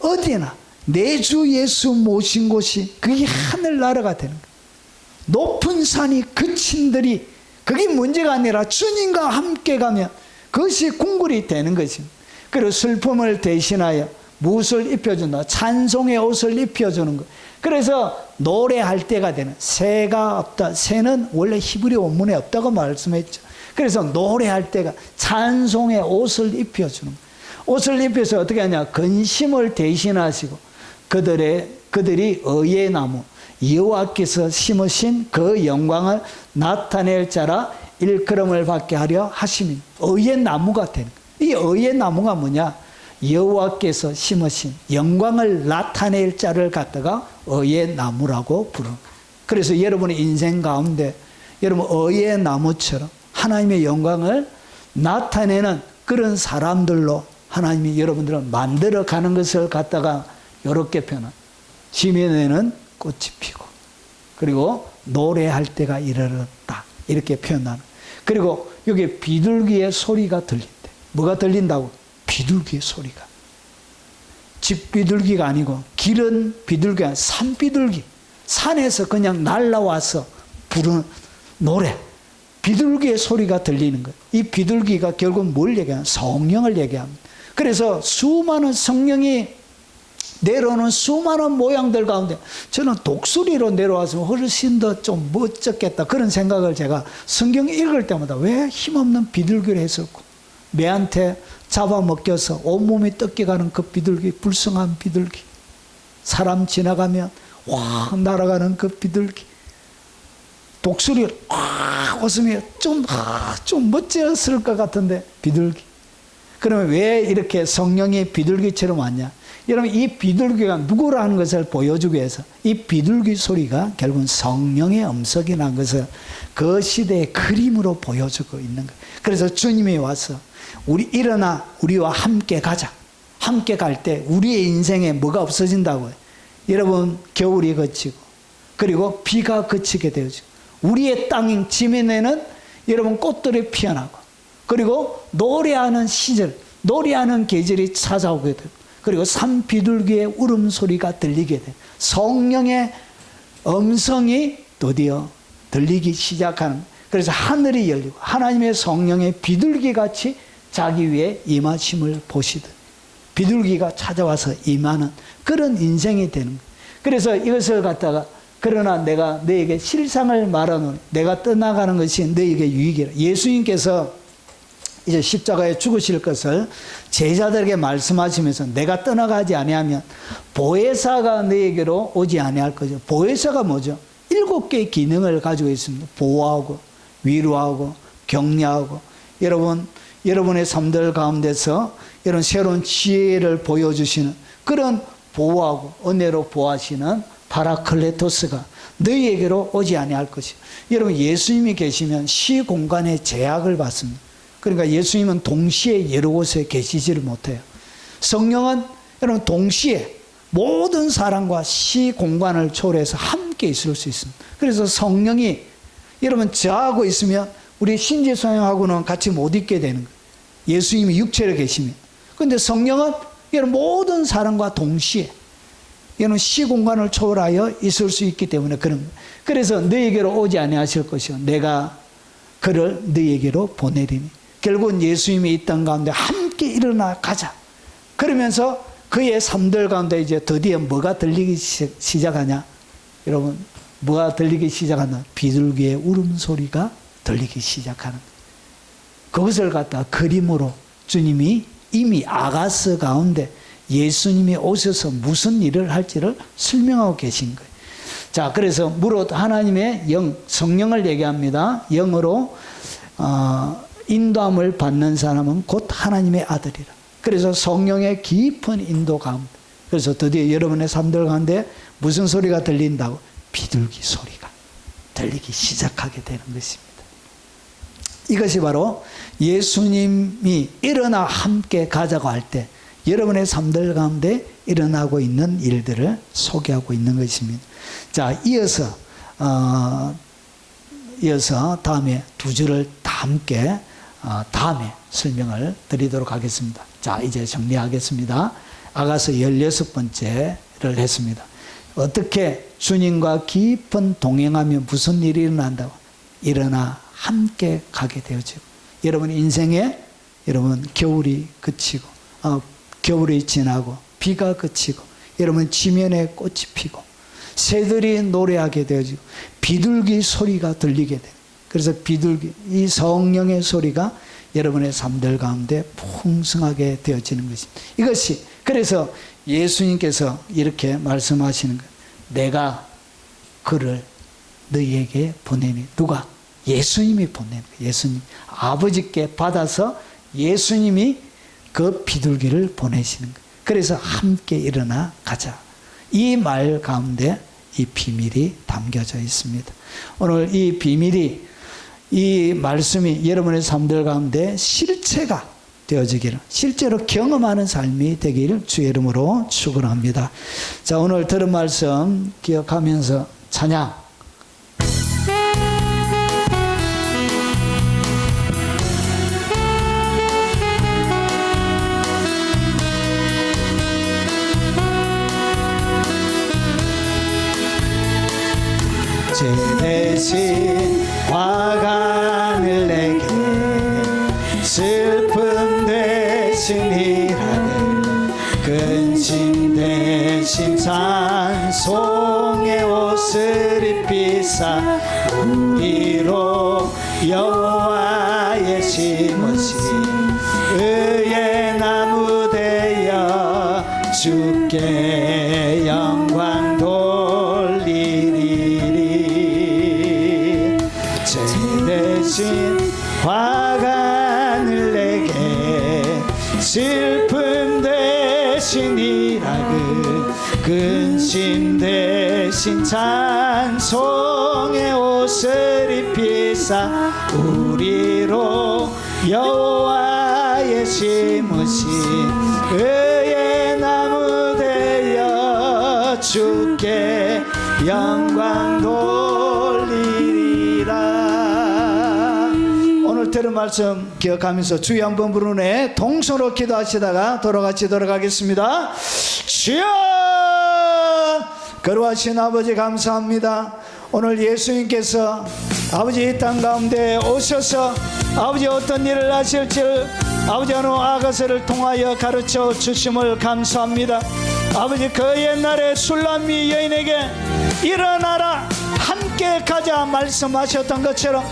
Speaker 1: 어디나 내 주 예수 모신 곳이 그게 하늘나라가 되는 거예요. 높은 산이 그친들이 그게 문제가 아니라 주님과 함께 가면 그것이 궁궐이 되는 것입니다. 그리고 슬픔을 대신하여 무엇을 입혀준다? 찬송의 옷을 입혀주는 것. 그래서 노래할 때가 되는. 새가 없다. 새는 원래 히브리 원문에 없다고 말씀했죠. 그래서 노래할 때가 찬송의 옷을 입혀주는 것. 옷을 입혀서 어떻게 하냐? 근심을 대신하시고 그들이 의의 나무 여호와께서 심으신 그 영광을 나타낼 자라 일컬음을 받게 하려 하심이 의의 나무가 되는 거예요. 이 의의 나무가 뭐냐? 여호와께서 심으신 영광을 나타낼 자를 갖다가 의의 나무라고 부르는 거예요. 그래서 여러분의 인생 가운데 여러분 의의 나무처럼 하나님의 영광을 나타내는 그런 사람들로 하나님이 여러분들을 만들어가는 것을 갖다가 이렇게 표현한. 지면에는 꽃이 피고 그리고 노래할 때가 이르렀다 이렇게 표현하는. 그리고 여기 비둘기의 소리가 들린대. 뭐가 들린다고? 비둘기의 소리가. 집 비둘기가 아니고 길은 비둘기가 아니라 산 비둘기. 산에서 그냥 날라와서 부르는 노래. 비둘기의 소리가 들리는 거예요. 이 비둘기가 결국 뭘 얘기하냐? 성령을 얘기합니다. 그래서 수많은 성령이 내려오는 수많은 모양들 가운데 저는 독수리로 내려와서 훨씬 더 좀 멋졌겠다 그런 생각을 제가 성경 읽을 때마다 왜 힘없는 비둘기를 했었고 매한테 잡아먹혀서 온몸이 뜯겨가는 그 비둘기, 불쌍한 비둘기, 사람 지나가면 확 날아가는 그 비둘기, 독수리를 확 웃으며 좀 멋졌을 것 같은데 비둘기. 그러면 왜 이렇게 성령이 비둘기처럼 왔냐? 여러분 이 비둘기가 누구라는 것을 보여주기 위해서 이 비둘기 소리가 결국은 성령의 음성이 난 것을 그 시대의 그림으로 보여주고 있는 거예요. 그래서 주님이 와서 일어나 우리와 함께 가자. 함께 갈 때 우리의 인생에 뭐가 없어진다고요? 여러분 겨울이 그치고 그리고 비가 그치게 되어지고 우리의 땅인 지면에는 여러분 꽃들이 피어나고 그리고 노래하는 시절, 노래하는 계절이 찾아오게 되고 그리고 산 비둘기의 울음소리가 들리게 돼. 성령의 음성이 드디어 들리기 시작하는. 그래서 하늘이 열리고 하나님의 성령의 비둘기같이 자기 위에 임하심을 보시듯 비둘기가 찾아와서 임하는 그런 인생이 되는 거예요. 그래서 이것을 갖다가 그러나 내가 너에게 실상을 말하노니 내가 떠나가는 것이 너에게 유익이라. 예수님께서 이제 십자가에 죽으실 것을 제자들에게 말씀하시면서 내가 떠나가지 아니하면 보혜사가 너에게로 오지 아니할 거죠. 보혜사가 뭐죠? 7개의 기능을 가지고 있습니다. 보호하고 위로하고 격려하고 여러분의 삶들 가운데서 이런 새로운 지혜를 보여주시는 그런 보호하고 은혜로 보호하시는 파라클레토스가 너희에게로 오지 아니할 것이요. 여러분 예수님이 계시면 시공간의 제약을 받습니다. 그러니까 예수님은 동시에 여러 곳에 계시지를 못해요. 성령은 여러분 동시에 모든 사람과 시공간을 초월해서 함께 있을 수 있습니다. 그래서 성령이 여러분 저하고 있으면 우리 신지성령하고는 같이 못 있게 되는 거예요. 예수님이 육체로 계시면. 그런데 성령은 여러분 모든 사람과 동시에 여러분 시공간을 초월하여 있을 수 있기 때문에 그런 거예요. 그래서 너희에게로 오지 아니하실 것이요 내가 그를 너희에게로 보내리니. 결국은 예수님이 이 땅 가운데 함께 일어나 가자. 그러면서 그의 삶들 가운데 이제 드디어 뭐가 들리기 시작하냐? 여러분, 뭐가 들리기 시작하냐? 비둘기의 울음소리가 들리기 시작하는. 그것을 갖다 그림으로 주님이 이미 아가스 가운데 예수님이 오셔서 무슨 일을 할지를 설명하고 계신 거예요. 자, 그래서 무릇 하나님의 영, 성령을 얘기합니다. 영으로 인도함을 받는 사람은 곧 하나님의 아들이라. 그래서 성령의 깊은 인도 가운데. 그래서 드디어 여러분의 삶들 가운데 무슨 소리가 들린다고? 비둘기 소리가 들리기 시작하게 되는 것입니다. 이것이 바로 예수님이 일어나 함께 가자고 할 때 여러분의 삶들 가운데 일어나고 있는 일들을 소개하고 있는 것입니다. 자, 이어서 다음에 두 줄을 다 함께 다음에 설명을 드리도록 하겠습니다. 자, 이제 정리하겠습니다. 아가서 16번째를 했습니다. 어떻게 주님과 깊은 동행하며 무슨 일이 일어난다고? 일어나 함께 가게 되어지고, 여러분 인생에 여러분 겨울이 그치고 겨울이 지나고 비가 그치고 여러분 지면에 꽃이 피고 새들이 노래하게 되어지고 비둘기 소리가 들리게 돼요. 그래서 비둘기, 이 성령의 소리가 여러분의 삶들 가운데 풍성하게 되어지는 것입니다. 이것이 그래서 예수님께서 이렇게 말씀하시는 거예요. 내가 그를 너희에게 보내니. 누가? 예수님이 보내는 거예요. 예수님. 아버지께 받아서 예수님이 그 비둘기를 보내시는 거예요. 그래서 함께 일어나 가자. 이 말 가운데 이 비밀이 담겨져 있습니다. 오늘 이 비밀이, 이 말씀이 여러분의 삶들 가운데 실체가 되어지기를, 실제로 경험하는 삶이 되기를 주의 이름으로 축원합니다. 자, 오늘 들은 말씀 기억하면서 찬양 죄 대신 화관을 내게 슬픔 대신 일하네 근심 대신 찬송의 옷을 입히사 우리로 여호와의 심으신 의의 나무 되어 주께 영광 돌리리. 죄 대신 화관을 내게 슬픔 대신 일하그 근심 대신 찬송의 옷을 입히사 우리로 여호와의 심으신 의의 나무 되어 주께 영광 돌리리라. 오늘 들은 말씀 기억하면서 주여 한번 부르네 동서로 기도하시다가 돌아가시도록 하겠습니다. 주여! 거룩하신 아버지 감사합니다. 오늘 예수님께서 아버지 이 땅 가운데 오셔서 아버지 어떤 일을 하실지 아버지 어느 아가서를 통하여 가르쳐 주심을 감사합니다. 아버지 그 옛날에 술람미 여인에게 일어나라 함께 가자 말씀하셨던 것처럼